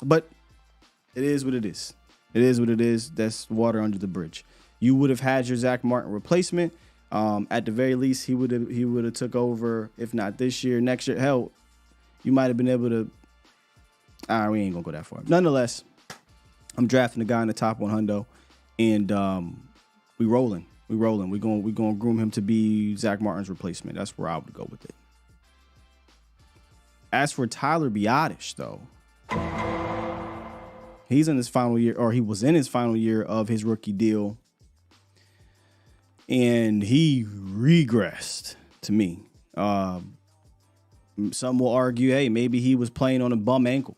But it is what it is. It is what it is. That's water under the bridge. You would have had your Zach Martin replacement. At the very least, he would have took over. If not this year, next year. Hell, you might have been able to. We ain't gonna go that far. Nonetheless, I'm drafting the guy in the top 100, and we rolling. We gonna groom him to be Zach Martin's replacement. That's where I would go with it. As for Tyler Biadasz, though, he's in his final year, or he was in his final year of his rookie deal, and he regressed to me. Some will argue, hey, maybe he was playing on a bum ankle.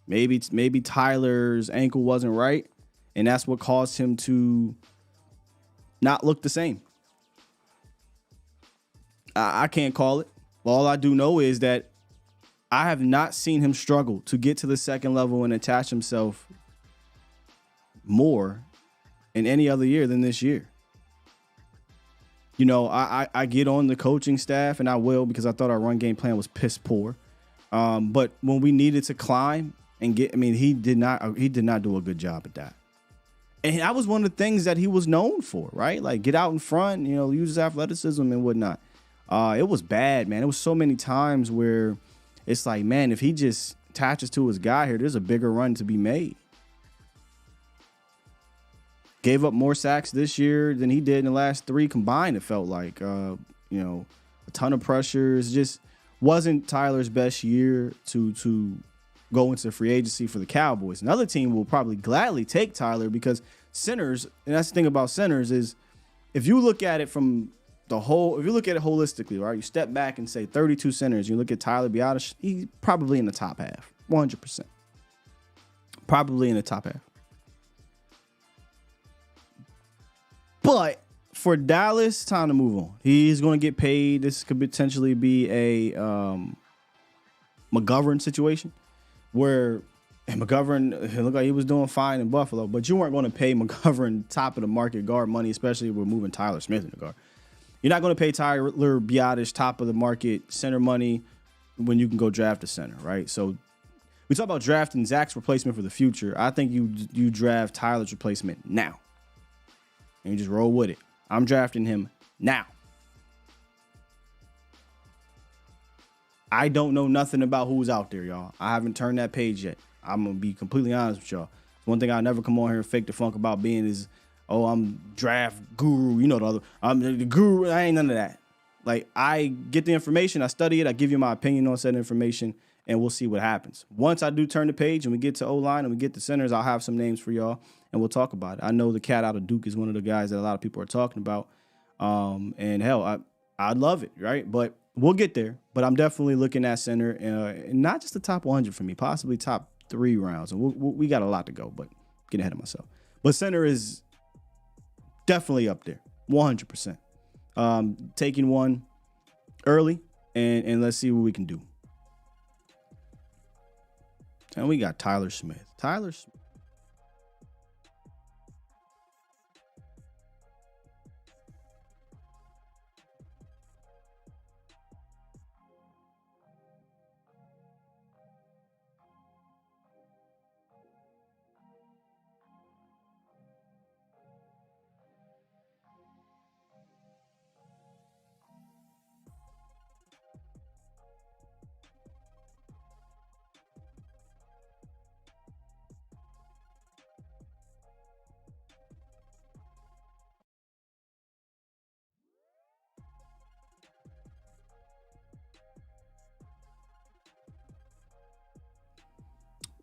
Maybe Tyler's ankle wasn't right, and that's what caused him to not look the same. I can't call it. All I do know is that I have not seen him struggle to get to the second level and attach himself more in any other year than this year. You know, I get on the coaching staff, and I will, because I thought our run game plan was piss poor. But when we needed to climb and he did not do a good job at that. And that was one of the things that he was known for, right? Like, get out in front, use his athleticism and whatnot. It was bad, man. It was so many times where it's like, man, if he just attaches to his guy here, there's a bigger run to be made. Gave up more sacks this year than he did in the last 3 combined, it felt like. A ton of pressures. Just wasn't Tyler's best year to go into free agency for the Cowboys. Another team will probably gladly take Tyler, because centers, and that's the thing about centers, is if you look at it from if you look at it holistically, right? You step back and say 32 centers, you look at Tyler Biadasz, he's probably in the top half, 100%. Probably in the top half. But for Dallas, time to move on. He's going to get paid. This could potentially be a McGovern situation where McGovern, it looked like he was doing fine in Buffalo, but you weren't going to pay McGovern top of the market guard money, especially if we're moving Tyler Smith in the guard. You're not going to pay Tyler Biadasz top of the market center money when you can go draft a center, right? So we talk about drafting Zach's replacement for the future. I think you draft Tyler's replacement now. And you just roll with it. I'm drafting him now. I don't know nothing about who's out there, y'all. I haven't turned that page yet. I'm going to be completely honest with y'all. One thing I'll never come on here and fake the funk about being is, oh, I'm draft guru. You know the other. I'm the guru. I ain't none of that. Like, I get the information, I study it, I give you my opinion on said information, and we'll see what happens. Once I do turn the page and we get to O-line and we get to centers, I'll have some names for y'all, and we'll talk about it. I know the cat out of Duke is one of the guys that a lot of people are talking about. And hell, I'd love it, right? But we'll get there. But I'm definitely looking at center, and not just the top 100 for me, possibly top 3 rounds. And we got a lot to go, but getting ahead of myself. But center is definitely up there, 100%. Taking one early, and let's see what we can do. And we got Tyler Smith.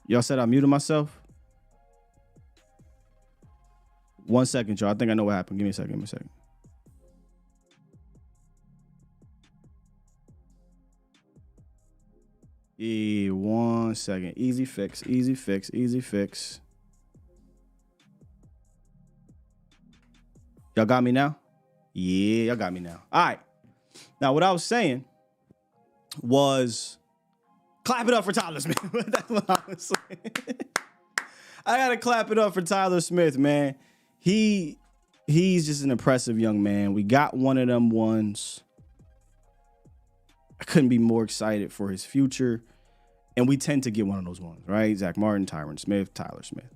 Y'all said I muted myself? 1 second, y'all. I think I know what happened. Give me a second. Yeah, 1 second. Easy fix. Y'all got me now? Yeah, y'all got me now. All right. Now, what I was saying was, clap it up for Tyler Smith. That's what I was saying. I got to clap it up for Tyler Smith, man. He's just an impressive young man. We got one of them ones. I couldn't be more excited for his future. And we tend to get one of those ones, right? Zach Martin, Tyron Smith, Tyler Smith.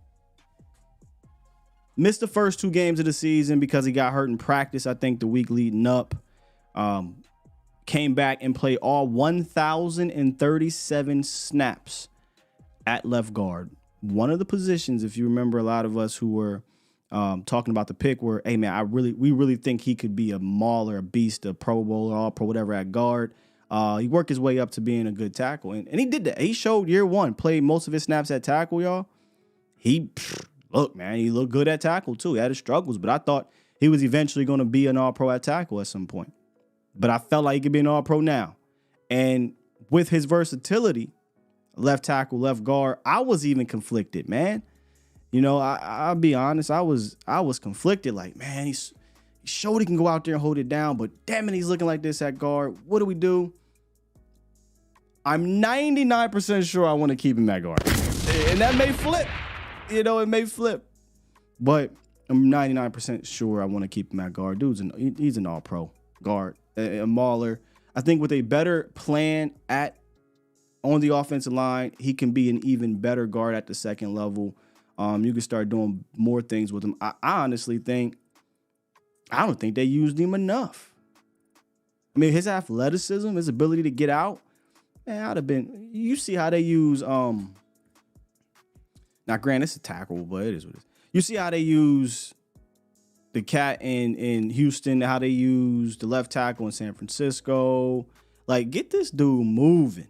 Missed the first 2 games of the season because he got hurt in practice, I think, the week leading up. Came back and played all 1,037 snaps at left guard. One of the positions, if you remember, a lot of us who were talking about the pick were, hey, man, we really think he could be a mauler, a beast, a Pro Bowler, all pro, whatever at guard. He worked his way up to being a good tackle, and he did that. He showed year one, played most of his snaps at tackle, y'all. Look, man, he looked good at tackle, too. He had his struggles, but I thought he was eventually going to be an all-pro at tackle at some point. But I felt like he could be an all-pro now. And with his versatility, left tackle, left guard, I was even conflicted, man. You know, I'll be honest, I was conflicted. Like, man, he showed he can go out there and hold it down, but damn it, he's looking like this at guard. What do we do? I'm 99% sure I want to keep him at guard. And that may flip. You know, it may flip. But I'm 99% sure I want to keep him at guard. He's an all-pro guard, a mauler. I think with a better plan on the offensive line, he can be an even better guard at the second level. You can start doing more things with him. I honestly think, I don't think they used him enough. I mean, his athleticism, his ability to get out, man, I'd have been. You see how they use now, granted, it's a tackle, but it is what it is. You see how they use the cat in Houston, how they use the left tackle in San Francisco. Like, get this dude moving.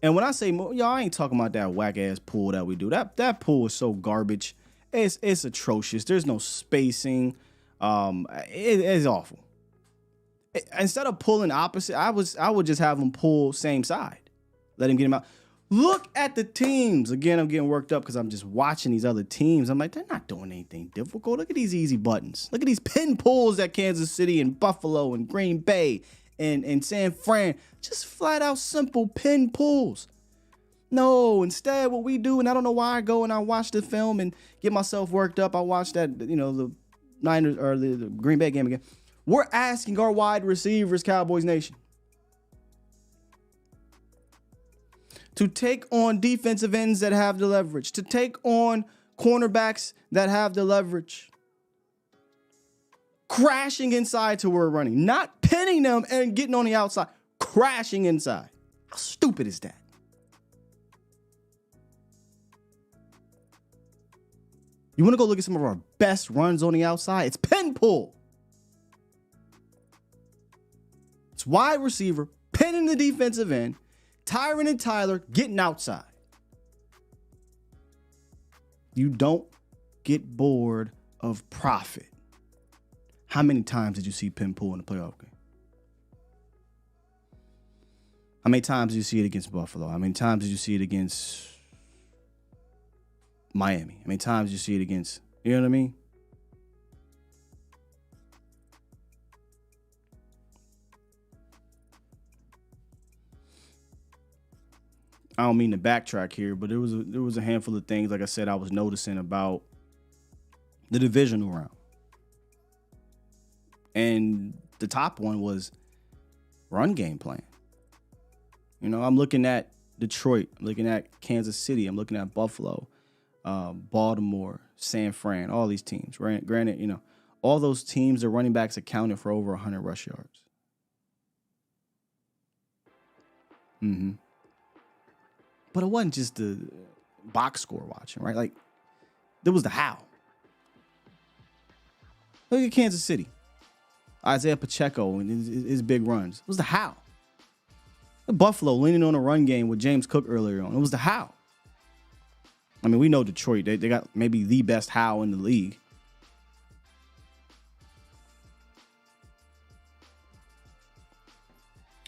And when I say move, y'all, I ain't talking about that whack ass pull that we do. That pull is so garbage. It's atrocious. There's no spacing. It's awful. Instead of pulling opposite, I would just have him pull same side. Let him get him out. Look at the teams. Again, I'm getting worked up because I'm just watching these other teams. I'm like, they're not doing anything difficult. Look at these easy buttons. Look at these pin pulls at Kansas City and Buffalo and Green Bay and San Fran. Just flat out simple pin pulls. No, instead what we do, and I don't know why I go and I watch the film and get myself worked up. I watch that, the Niners or the Green Bay game again. We're asking our wide receivers, Cowboys Nation, to take on defensive ends that have the leverage, to take on cornerbacks that have the leverage. Crashing inside to where we're running, not pinning them and getting on the outside, crashing inside. How stupid is that? You want to go look at some of our best runs on the outside? It's pin pull. It's wide receiver, pinning the defensive end, Tyron and Tyler getting outside. You don't get bored of profit. How many times did you see pin pull in the playoff game? How many times did you see it against Buffalo? How many times did you see it against Miami? How many times did you see it against, you know what I mean? I don't mean to backtrack here, but there was a handful of things, like I said, I was noticing about the divisional round. And the top one was run game plan. I'm looking at Detroit, I'm looking at Kansas City, I'm looking at Buffalo, Baltimore, San Fran, all these teams, right? Granted, all those teams, their running backs accounted for over 100 rush yards. But it wasn't just the box score watching, right? Like, there was the how. Look at Kansas City. Isaiah Pacheco and his big runs. It was the how. Buffalo leaning on a run game with James Cook earlier on. It was the how. I mean, we know Detroit. They got maybe the best how in the league.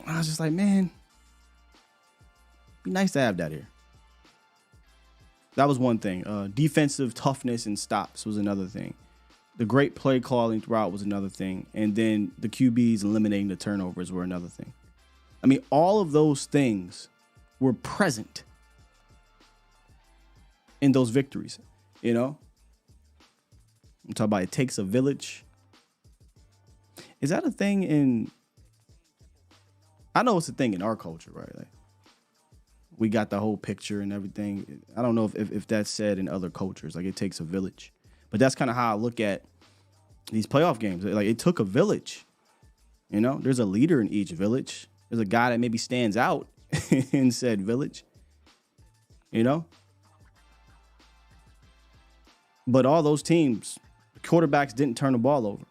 I was just like, man, be nice to have that here. That was one thing. Defensive toughness and stops was another thing. The great play calling throughout was another thing. And then the QBs eliminating the turnovers were another thing. I mean, all of those things were present in those victories, I'm talking about it takes a village. Is that a thing I know it's a thing in our culture, right? Like, we got the whole picture and everything. I don't know if that's said in other cultures, like it takes a village. But that's kind of how I look at these playoff games. Like, it took a village. You know, there's a leader in each village. There's a guy that maybe stands out in said village. You know? But all those teams, quarterbacks didn't turn the ball over.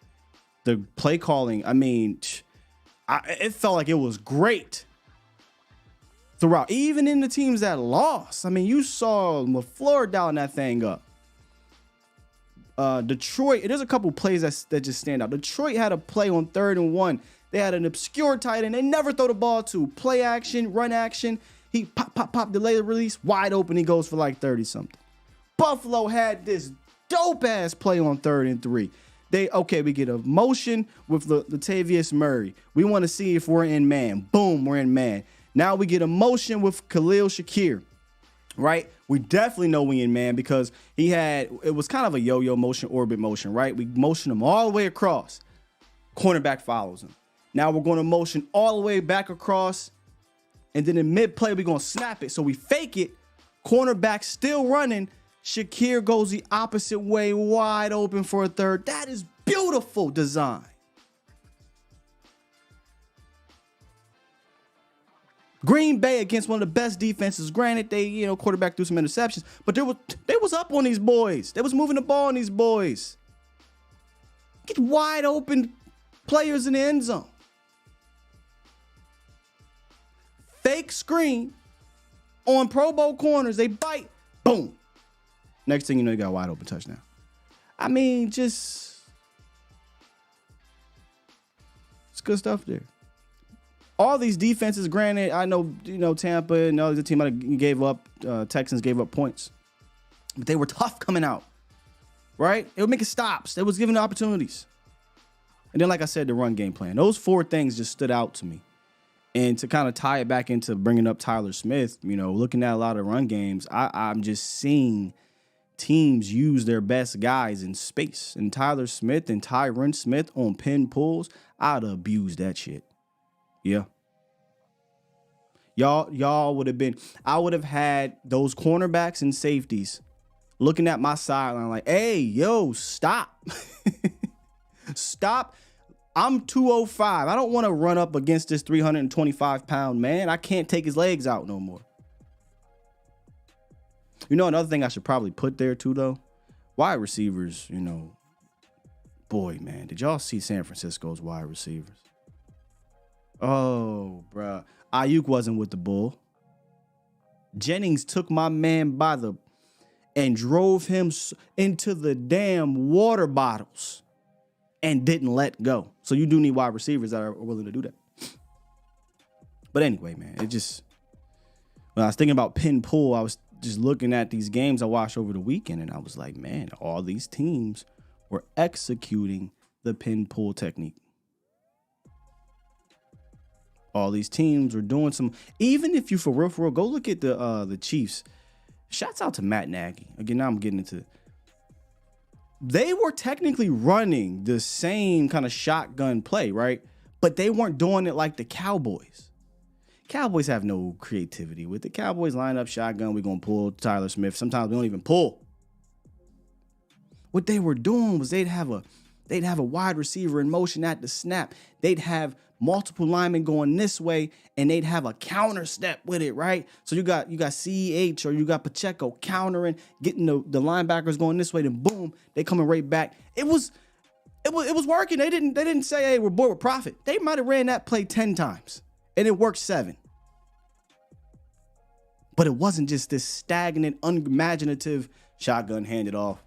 The play calling, I mean, it felt like it was great throughout. Even in the teams that lost. I mean, you saw LaFleur dialing that thing up. Detroit, there's a couple plays that just stand out. Detroit had a play on 3rd and 1. They had an obscure tight end they never throw the ball to. Play action, run action. He pop, delay the release, wide open. He goes for like 30-something. Buffalo had this dope-ass play on 3rd and 3. We get a motion with Latavius Murray. We want to see if we're in man. Boom, we're in man. Now we get a motion with Khalil Shakir, right? We definitely know we in man because it was kind of a yo-yo motion, orbit motion, right? We motion him all the way across. Cornerback follows him. Now we're going to motion all the way back across. And then in mid-play, we're going to snap it. So we fake it. Cornerback still running. Shakir goes the opposite way, wide open for a third. That is beautiful design. Green Bay against one of the best defenses. Granted, they, quarterback threw some interceptions, but they was up on these boys. They was moving the ball on these boys. Get wide open players in the end zone. Fake screen on Pro Bowl corners. They bite. Boom. Next thing you know, you got a wide open touchdown. I mean, it's good stuff there. All these defenses, granted, I know, Tampa and the other team might have gave up, Texans gave up points. But they were tough coming out, right? They were making stops. They was giving opportunities. And then, like I said, the run game plan. Those 4 things just stood out to me. And to kind of tie it back into bringing up Tyler Smith, looking at a lot of run games, I'm just seeing teams use their best guys in space. And Tyler Smith and Tyron Smith on pin pulls, I'd abuse that shit. Yeah. Y'all would have been, I would have had those cornerbacks and safeties looking at my sideline like, hey, yo, stop. Stop. I'm 205. I don't want to run up against this 325-pound man. I can't take his legs out no more. Another thing I should probably put there too, though, wide receivers, boy, man, did y'all see San Francisco's wide receivers? Oh, bruh. Ayuk wasn't with the bull. Jennings took my man and drove him into the damn water bottles and didn't let go. So you do need wide receivers that are willing to do that. But anyway, man, when I was thinking about pin pull, I was just looking at these games I watched over the weekend, and I was like, man, all these teams were executing the pin pull technique. All these teams were doing even if you for real, go look at the Chiefs. Shouts out to Matt Nagy. Again, now I'm getting into they were technically running the same kind of shotgun play, right? But they weren't doing it like the Cowboys. Cowboys have no creativity with it. Cowboys line up shotgun. We're going to pull Tyler Smith. Sometimes we don't even pull. What they were doing was they'd have a wide receiver in motion at the snap. They'd have multiple linemen going this way, and they'd have a counter step with it, right? So you got CEH or you got Pacheco countering, getting the linebackers going this way, then boom, they coming right back. It was working. They didn't say, hey, we're bored with profit. They might have ran that play 10 times, and it worked 7. But it wasn't just this stagnant, unimaginative shotgun handed off.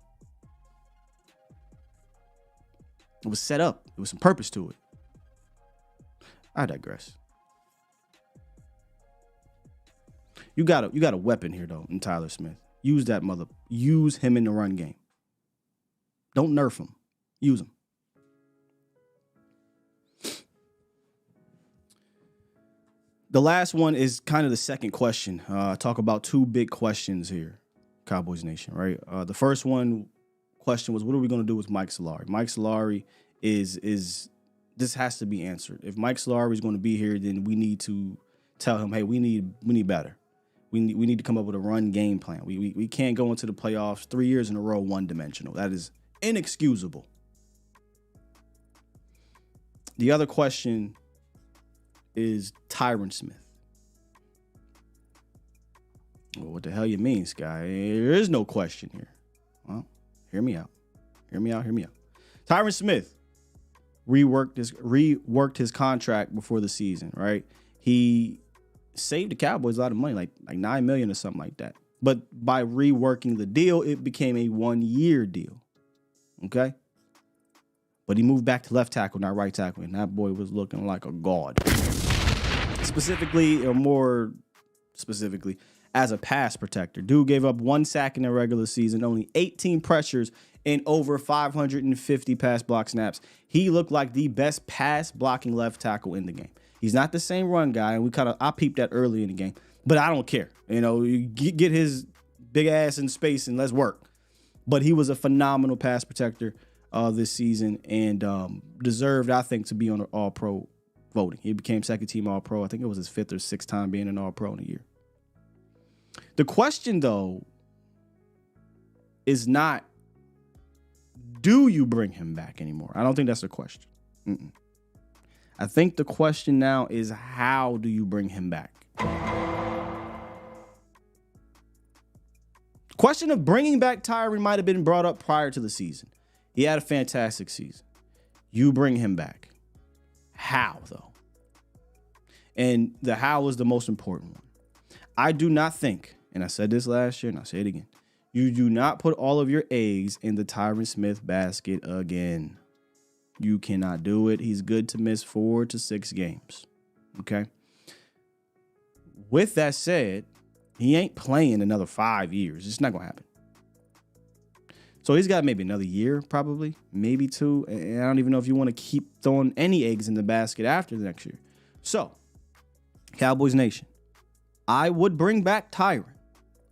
It was set up. There was some purpose to it. I digress. You got a weapon here though in Tyler Smith. Use him in the run game. Don't nerf him. Use him. The last one is kind of the second question. Talk about 2 big questions here, Cowboys Nation, right? The first question was, what are we going to do with Mike Solari? Mike Solari is this has to be answered. If Mike Solari is going to be here, then we need to tell him, hey, we need better. We need to come up with a run game plan. We can't go into the playoffs 3 years in a row one-dimensional. That is inexcusable. The other question is Tyron Smith. Well, what the hell you mean, Sky? There is no question here. Well, hear me out. Tyron Smith reworked his contract before the season, right? He saved the Cowboys a lot of money, like $9 million or something like that. But by reworking the deal, it became a 1-year deal. Okay? But he moved back to left tackle, not right tackle, and that boy was looking like a god. More specifically, as a pass protector. Dude gave up 1 sack in the regular season, only 18 pressures, and over 550 pass block snaps. He looked like the best pass blocking left tackle in the game. He's not the same run guy, and I peeped that early in the game, but I don't care. You get his big ass in space and let's work. But he was a phenomenal pass protector this season and deserved, I think, to be on the All-Pro voting. He became second-team All-Pro. I think it was his 5th or 6th time being an All-Pro in a year. The question, though, is not, do you bring him back anymore? I don't think that's the question. I think the question now is, how do you bring him back? The question of bringing back Tyron might have been brought up prior to the season. He had a fantastic season. You bring him back. How, though? And the how is the most important one. I do not think, and I said this last year and I'll say it again, you do not put all of your eggs in the Tyron Smith basket again. You cannot do it. He's good to miss 4 to 6 games. Okay? With that said, he ain't playing another 5 years. It's not going to happen. So he's got maybe another year, probably, maybe 2. And I don't even know if you want to keep throwing any eggs in the basket after the next year. So, Cowboys Nation, I would bring back Tyron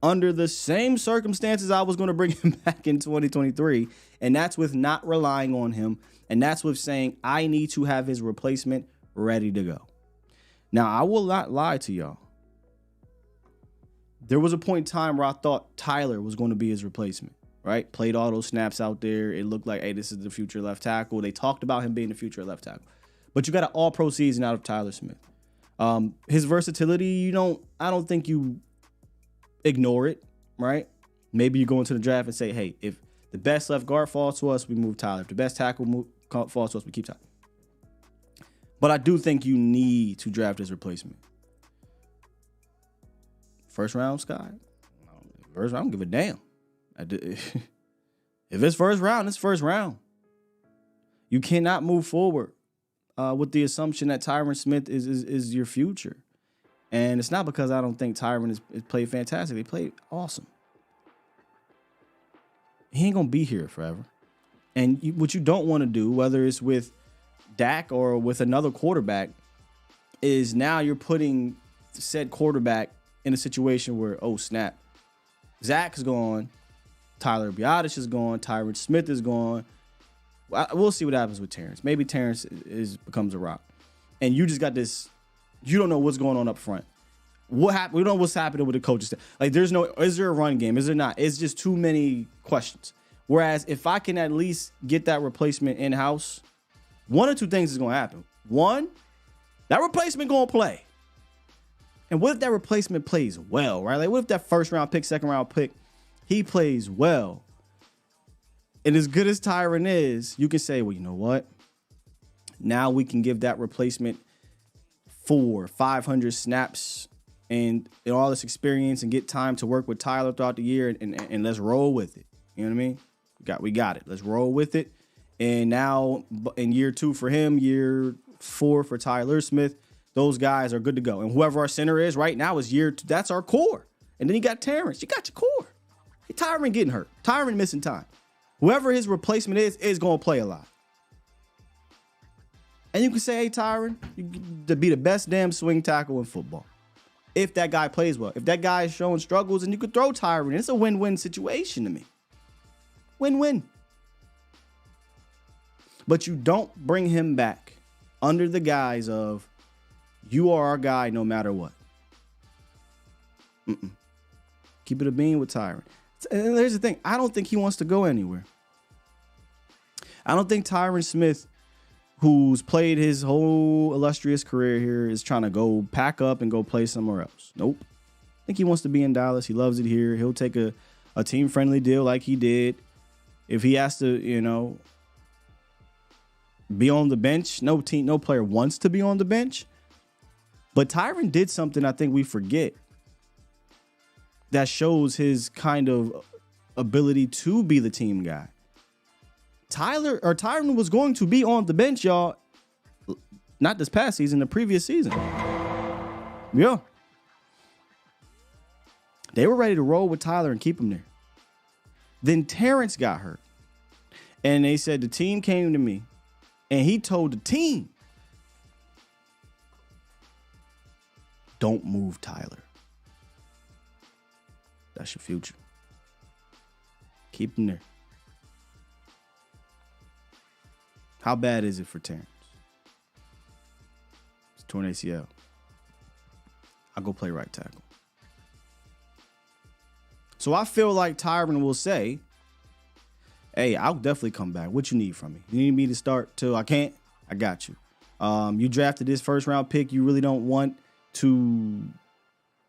under the same circumstances I was going to bring him back in 2023. And that's with not relying on him. And that's with saying I need to have his replacement ready to go. Now, I will not lie to y'all. There was a point in time where I thought Tyler was going to be his replacement, right? Played all those snaps out there. It looked like, hey, this is the future left tackle. They talked about him being the future left tackle. But you got an all-pro season out of Tyler Smith. His versatility, I don't think you ignore it, right? Maybe you go into the draft and say, hey, if the best left guard falls to us, we move Tyler. If the best tackle falls to us, we keep Tyler. But I do think you need to draft his replacement. First round, Sky? First round, I don't give a damn. If it's first round, it's first round. You cannot move forward with the assumption that Tyron Smith is your future. And it's not because I don't think Tyron is played fantastic. He played awesome. He ain't going to be here forever. And what you don't want to do, whether it's with Dak or with another quarterback, is now you're putting said quarterback in a situation where, oh, snap, Zach is gone, Tyler Biadasz is gone, Tyron Smith is gone. We'll see what happens with Terrence. Maybe Terrence becomes a rock. And you just got this, you don't know what's going on up front. What happened? We don't know what's happening with the coaches. Like, is there a run game? Is there not? It's just too many questions. Whereas if I can at least get that replacement in-house, one or two things is going to happen. One, that replacement going to play. And what if that replacement plays well, right? Like, what if that first round pick, second round pick, he plays well? And as good as Tyron is, you can say, well, you know what? Now we can give that replacement 500 snaps and all this experience and get time to work with Tyler throughout the year and let's roll with it. You know what I mean? We got it. Let's roll with it. And now in year 2 for him, year 4 for Tyler Smith, those guys are good to go. And whoever our center is right now is year 2. That's our core. And then you got Terrence. You got your core. Hey, Tyron getting hurt. Tyron missing time. Whoever his replacement is going to play a lot. And you can say, hey, Tyron, you to be the best damn swing tackle in football. If that guy plays well. If that guy is showing struggles, and you could throw Tyron. It's a win-win situation to me. Win-win. But you don't bring him back under the guise of, you are our guy no matter what. Keep it a bean with Tyron. And here's the thing. I don't think he wants to go anywhere. I don't think Tyron Smith, who's played his whole illustrious career here, is trying to go pack up and go play somewhere else. Nope. I think he wants to be in Dallas. He loves it here. He'll take a team-friendly deal like he did. If he has to, be on the bench, no player wants to be on the bench. But Tyron did something I think we forget that shows his kind of ability to be the team guy. Tyron was going to be on the bench, y'all. Not this past season, the previous season. Yeah. They were ready to roll with Tyler and keep him there. Then Terrence got hurt. And they said the team came to me. And he told the team, don't move Tyler. That's your future. Keep him there. How bad is it for Terrence? It's torn ACL. I'll go play right tackle. So I feel like Tyron will say, hey, I'll definitely come back. What you need from me? You need me to start till I can't? I got you. You drafted this first round pick. You really don't want to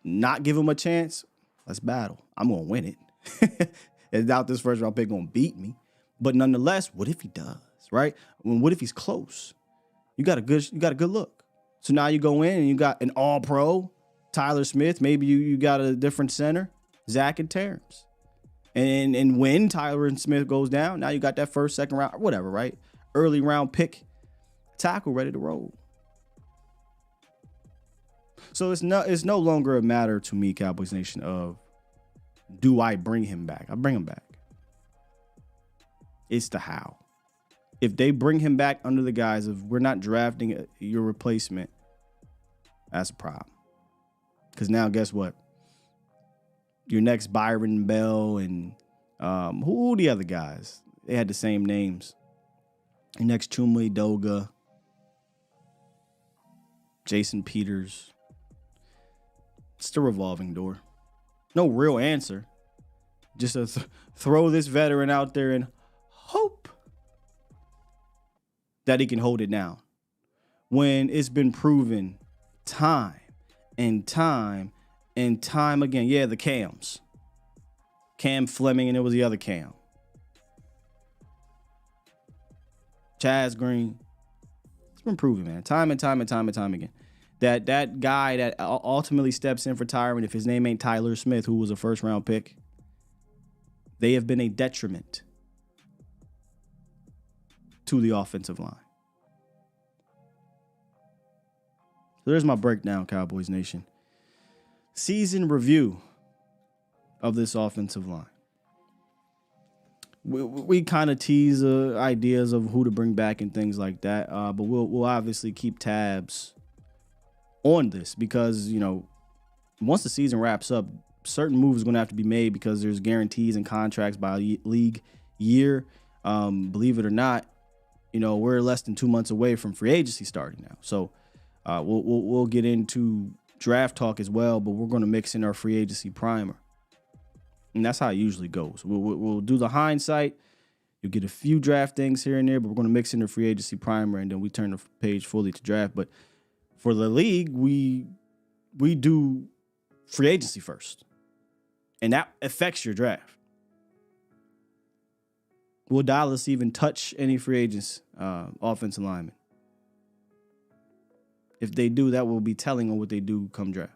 not give him a chance? Let's battle. I'm going to win it. I doubt this first round pick going to beat me. But nonetheless, what if he does, right? What if he's close? You got a good look. So now you go in and you got an all-pro, Tyler Smith. Maybe you got a different center, Zach and Terrence. And when Tyler and Smith goes down, now you got that first, second round, whatever, right? Early round pick tackle ready to roll. So it's no longer a matter to me, Cowboys Nation, of do I bring him back? I bring him back. It's the how. If they bring him back under the guise of we're not drafting your replacement, that's a problem. Because now guess what? Your next Byron Bell and who are the other guys? They had the same names. Your next Chumley Doga, Jason Peters. It's the revolving door. No real answer. Just throw this veteran out there and hope that he can hold it down. When it's been proven time and time and time again. Yeah, the Cams. Cam Fleming, and it was the other Cam. Chaz Green. It's been proven, man. Time and time and time and time again. That guy that ultimately steps in for Tyron, if his name ain't Tyler Smith, who was a first-round pick, they have been a detriment to the offensive line. So there's my breakdown, Cowboys Nation. Season review of this offensive line. We kind of tease ideas of who to bring back and things like that, but we'll obviously keep tabs on this because, once the season wraps up, certain moves are going to have to be made because there's guarantees and contracts by league year. Believe it or not, we're less than 2 months away from free agency starting now. So we'll get into draft talk as well, but we're going to mix in our free agency primer. And that's how it usually goes. We'll do the hindsight. You'll get a few draft things here and there, but we're going to mix in the free agency primer, and then we turn the page fully to draft. But for the league, we do free agency first, and that affects your draft. Will Dallas even touch any free agents, offensive linemen? If they do, that will be telling on what they do come draft.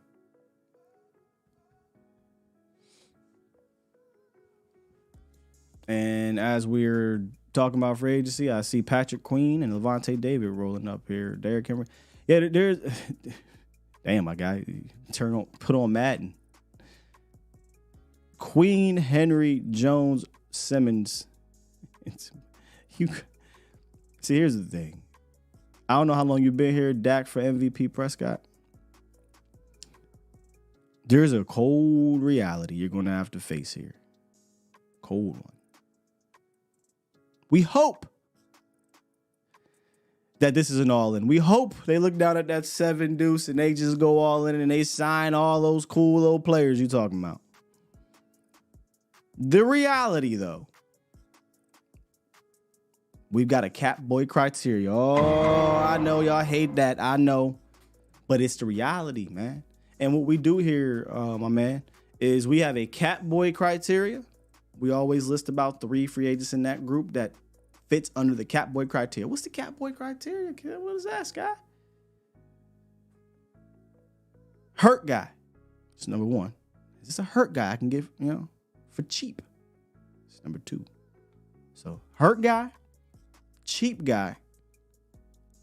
And as we're talking about free agency, I see Patrick Queen and Levante David rolling up here. Derrick Henry. Yeah, there's damn, my guy. Put on Madden. Queen, Henry, Jones, Simmons. See, here's the thing. I don't know how long you've been here, Dak for MVP Prescott. There's a cold reality you're going to have to face here. Cold one. We hope that this is an all-in. We hope they look down at that 7 deuce and they just go all in and they sign all those cool little players you talking about. The reality, though, we've got a cap boy criteria. Oh, I know y'all hate that. I know. But it's the reality, man. And what we do here, my man, is we have a cap boy criteria. We always list about 3 free agents in that group that fits under the cap boy criteria. What's the cap boy criteria? What is that, Sky? Hurt guy. It's number 1. Is this a hurt guy I can give, for cheap? It's number 2. So hurt guy, cheap guy.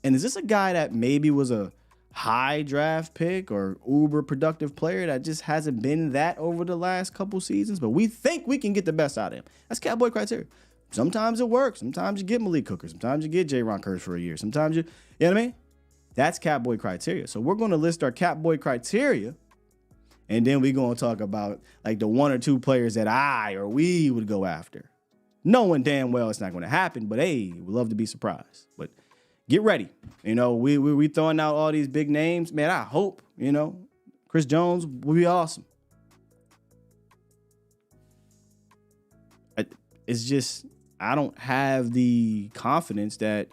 And is this a guy that maybe was a high draft pick or uber productive player that just hasn't been that over the last couple seasons, but we think we can get the best out of him? That's cap boy criteria. Sometimes it works. Sometimes you get Malik Hooker. Sometimes you get J-Ron Curse for a year. Sometimes you know what I mean? That's cap boy criteria. So we're going to list our cap boy criteria, and then we're going to talk about like the 1 or 2 players that we would go after. Knowing damn well it's not going to happen, but hey, we'd love to be surprised. But get ready. We throwing out all these big names. Man, I hope, Chris Jones will be awesome. It's just, I don't have the confidence that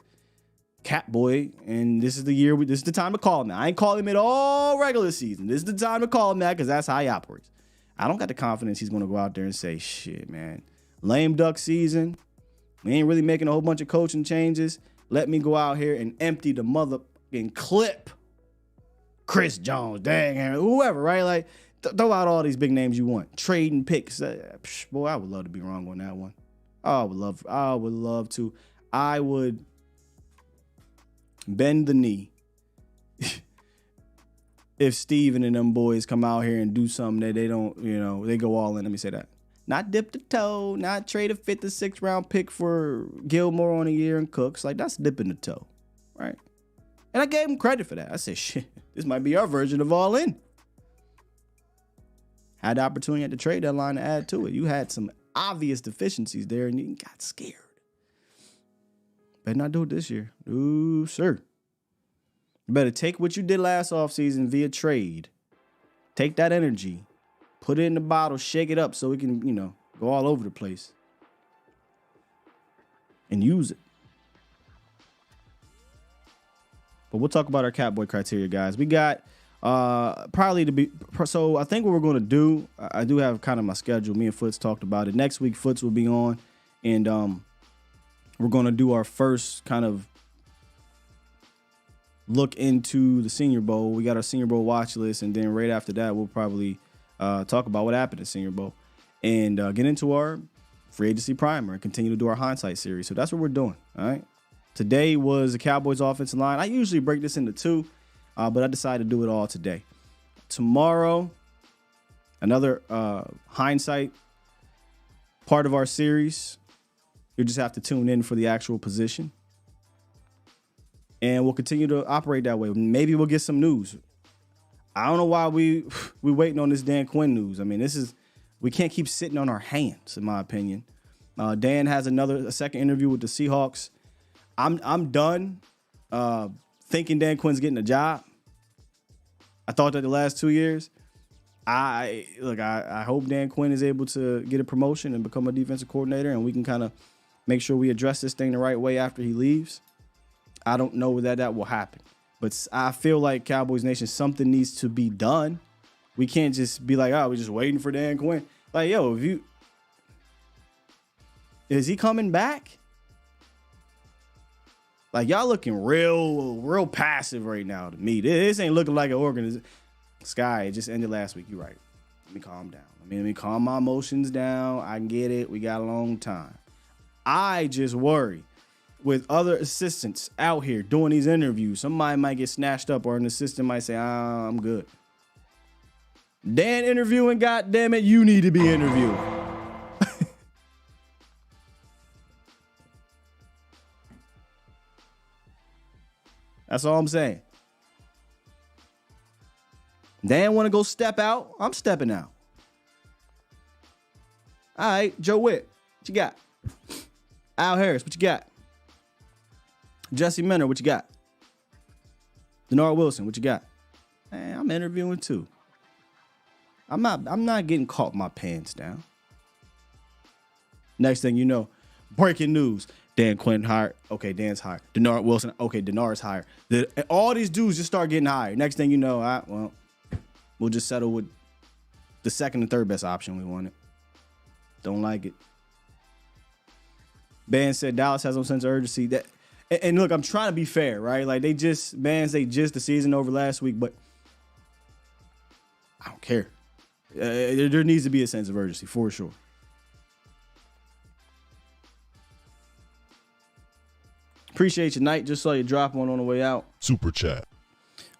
Cap Boy, and this is the time to call him that. I ain't calling him at all regular season. This is the time to call him that because that's how he operates. I don't got the confidence he's going to go out there and say, shit, man, lame duck season. We ain't really making a whole bunch of coaching changes. Let me go out here and empty the motherfucking clip. Chris Jones, dang, whoever, right? Like, throw out all these big names you want. Trading picks. Boy, I would love to be wrong on that one. I would love to. I would bend the knee if Steven and them boys come out here and do something that they don't, they go all in. Let me say that. Not dip the toe, not trade a 5th or 6th round pick for Gilmore on a year and Cooks. Like, that's dipping the toe, right? And I gave him credit for that. I said, shit, this might be our version of all in. Had the opportunity at the trade deadline to add to it. You had some obvious deficiencies there and you got scared. Better not do it this year. Ooh, sir. You better take what you did last offseason via trade. Take that energy. Put it in the bottle, shake it up so we can, go all over the place. And use it. But we'll talk about our Catboy criteria, guys. We got so I think what we're going to do, I do have kind of my schedule. Me and Foots talked about it. Next week, Foots will be on. And we're going to do our first kind of look into the Senior Bowl. We got our Senior Bowl watch list. And then right after that, we'll probably talk about what happened at Senior Bowl and get into our free agency primer and continue to do our hindsight series. So that's what we're doing. All right. Today was the Cowboys offensive line. I usually break this into 2, but I decided to do it all today. Tomorrow, another hindsight part of our series. You just have to tune in for the actual position. And we'll continue to operate that way. Maybe we'll get some news. I don't know why we waiting on this Dan Quinn news. I mean, we can't keep sitting on our hands, in my opinion. Dan has a second interview with the Seahawks. I'm done thinking Dan Quinn's getting a job. I thought that the last 2 years. I hope Dan Quinn is able to get a promotion and become a defensive coordinator, and we can kind of make sure we address this thing the right way after he leaves. I don't know that will happen. But I feel like Cowboys Nation, something needs to be done. We can't just be like, we're just waiting for Dan Quinn. Like, yo, is he coming back? Like, y'all looking real passive right now to me. This ain't looking like an organization. Sky, it just ended last week. You're right. Let me calm down. Let me calm my emotions down. I get it. We got a long time. I just worry with other assistants out here doing these interviews. Somebody might get snatched up or an assistant might say, I'm good. Dan interviewing, goddammit, you need to be interviewing. That's all I'm saying. Dan want to go step out? I'm stepping out. All right, Joe Witt, what you got? Al Harris, what you got? Jesse Minter, what you got? Denard Wilson, what you got? Man, I'm interviewing too. I'm not getting caught my pants down. Next thing you know, breaking news. Dan Quinn hired. Okay, Dan's hired. Denard Wilson. Okay, Denard's hired. All these dudes just start getting hired. Next thing you know, we'll just settle with the second and third best option we wanted. Don't like it. Ben said Dallas has no sense of urgency. And look, I'm trying to be fair, right? Like they just the season over last week, but I don't care. There needs to be a sense of urgency for sure. Appreciate your night. Just saw you drop one on the way out. Super chat.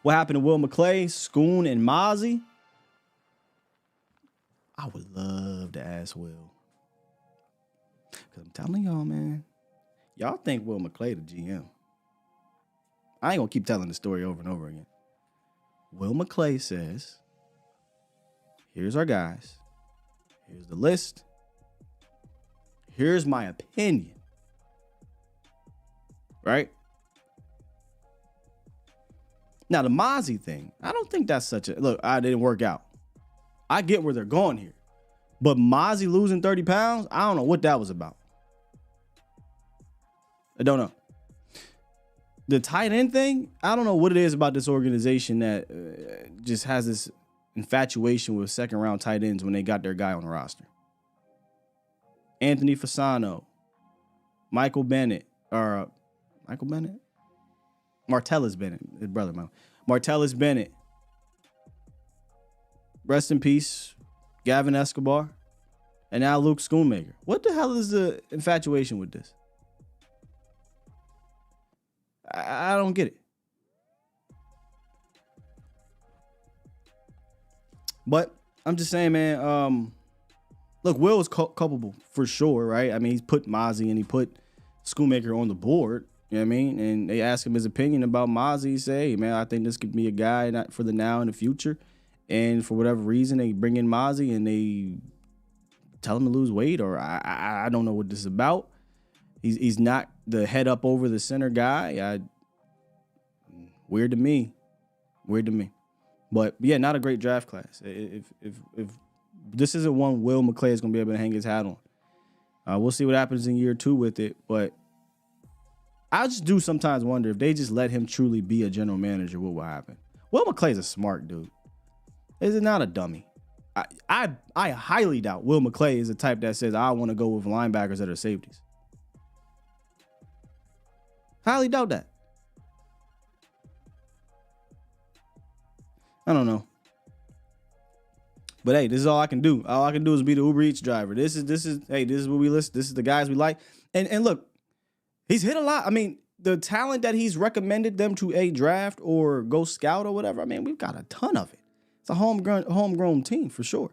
What happened to Will McClay, Schoon, and Mozzie? I would love to ask Will. Because I'm telling y'all, man, y'all think Will McClay the GM. I ain't going to keep telling the story over and over again. Will McClay says, here's our guys. Here's the list. Here's my opinion. Right? Now, the Mozzie thing, I don't think that's such a... Look, I didn't work out. I get where they're going here. But Mozzie losing 30 pounds, I don't know what that was about. I don't know. The tight end thing, I don't know what it is about this organization that just has this infatuation with second-round tight ends when they got their guy on the roster. Anthony Fasano, Martellus Bennett, his brother, Martellus Bennett. Rest in peace, Gavin Escobar, and now Luke Schoonmaker. What the hell is the infatuation with this? I don't get it. But I'm just saying, man. Look, Will is culpable for sure, right? I mean, he's put Mozzie and he put Schoonmaker on the board. You know what I mean? And they ask him his opinion about Mozzie. He say, hey, man, I think this could be a guy not for the now and the future. And for whatever reason, they bring in Mozzie and they tell him to lose weight, or I don't know what this is about. He's not the head up over the center guy. Weird to me. But yeah, not a great draft class. If this isn't one Will McClay is going to be able to hang his hat on. We'll see what happens in year 2 with it. But I just do sometimes wonder if they just let him truly be a general manager, what will happen? Will McClay's a smart dude. Is it not a dummy? I highly doubt Will McClay is the type that says, I want to go with linebackers that are safeties. Highly doubt that. I don't know. But hey, this is all I can do. All I can do is be the Uber Eats driver. This is what we list. This is the guys we like. And look, he's hit a lot. I mean, the talent that he's recommended them to a draft or go scout or whatever, I mean, we've got a ton of it. It's a homegrown team for sure.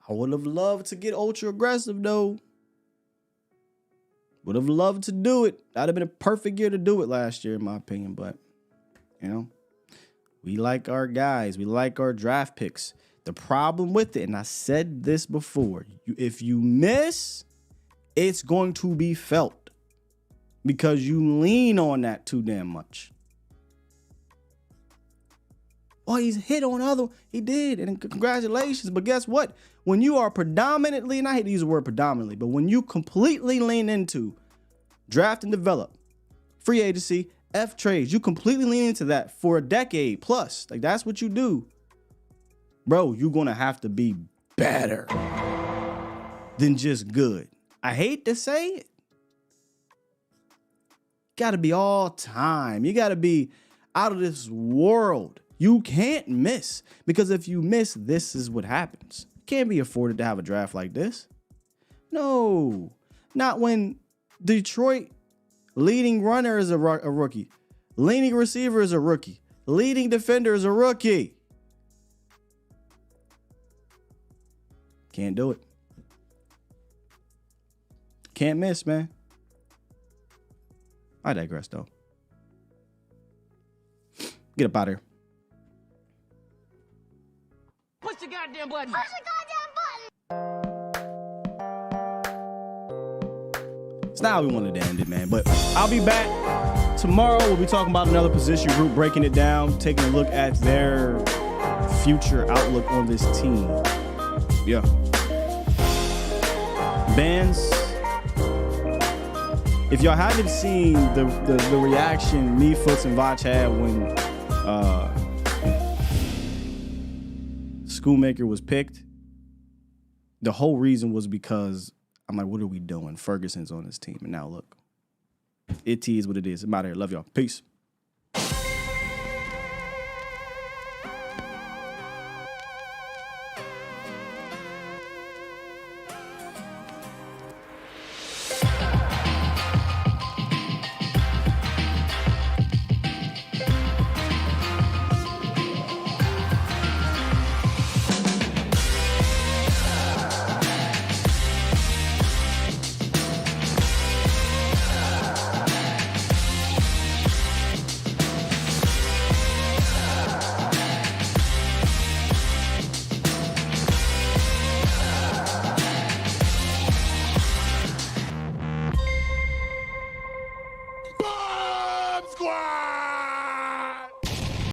I would have loved to get ultra aggressive though. Would have loved to do it. That'd have been a perfect year to do it last year, in my opinion. But, you know, we like our guys. We like our draft picks. The problem with it, and I said this before, if you miss, it's going to be felt because you lean on that too damn much. Oh, he's hit on other. He did, and congratulations. But guess what? When you are predominantly, and I hate to use the word predominantly, but when you completely lean into draft and develop, free agency, F trades, you completely lean into that for a decade plus. Like, that's what you do. Bro, you're going to have to be better than just good. I hate to say it. Got to be all time. You got to be out of this world. You can't miss, because if you miss, this is what happens. You can't be afforded to have a draft like this. No, not when Detroit leading runner is a rookie, leading receiver is a rookie, leading defender is a rookie. Can't do it. Can't miss, man. I digress, though. Get up out of here. Push the goddamn button. Push the goddamn button. It's not how we wanted to end it, man. But I'll be back tomorrow. We'll be talking about another position group, breaking it down, taking a look at their future outlook on this team. Yeah. Bands, if y'all haven't seen the reaction me, Foots, and Vach had when Schoolmaker was picked, the whole reason was because I'm like, what are we doing? Ferguson's on this team. And now look, it is what it is. I'm out of here. Love y'all. Peace. Squad!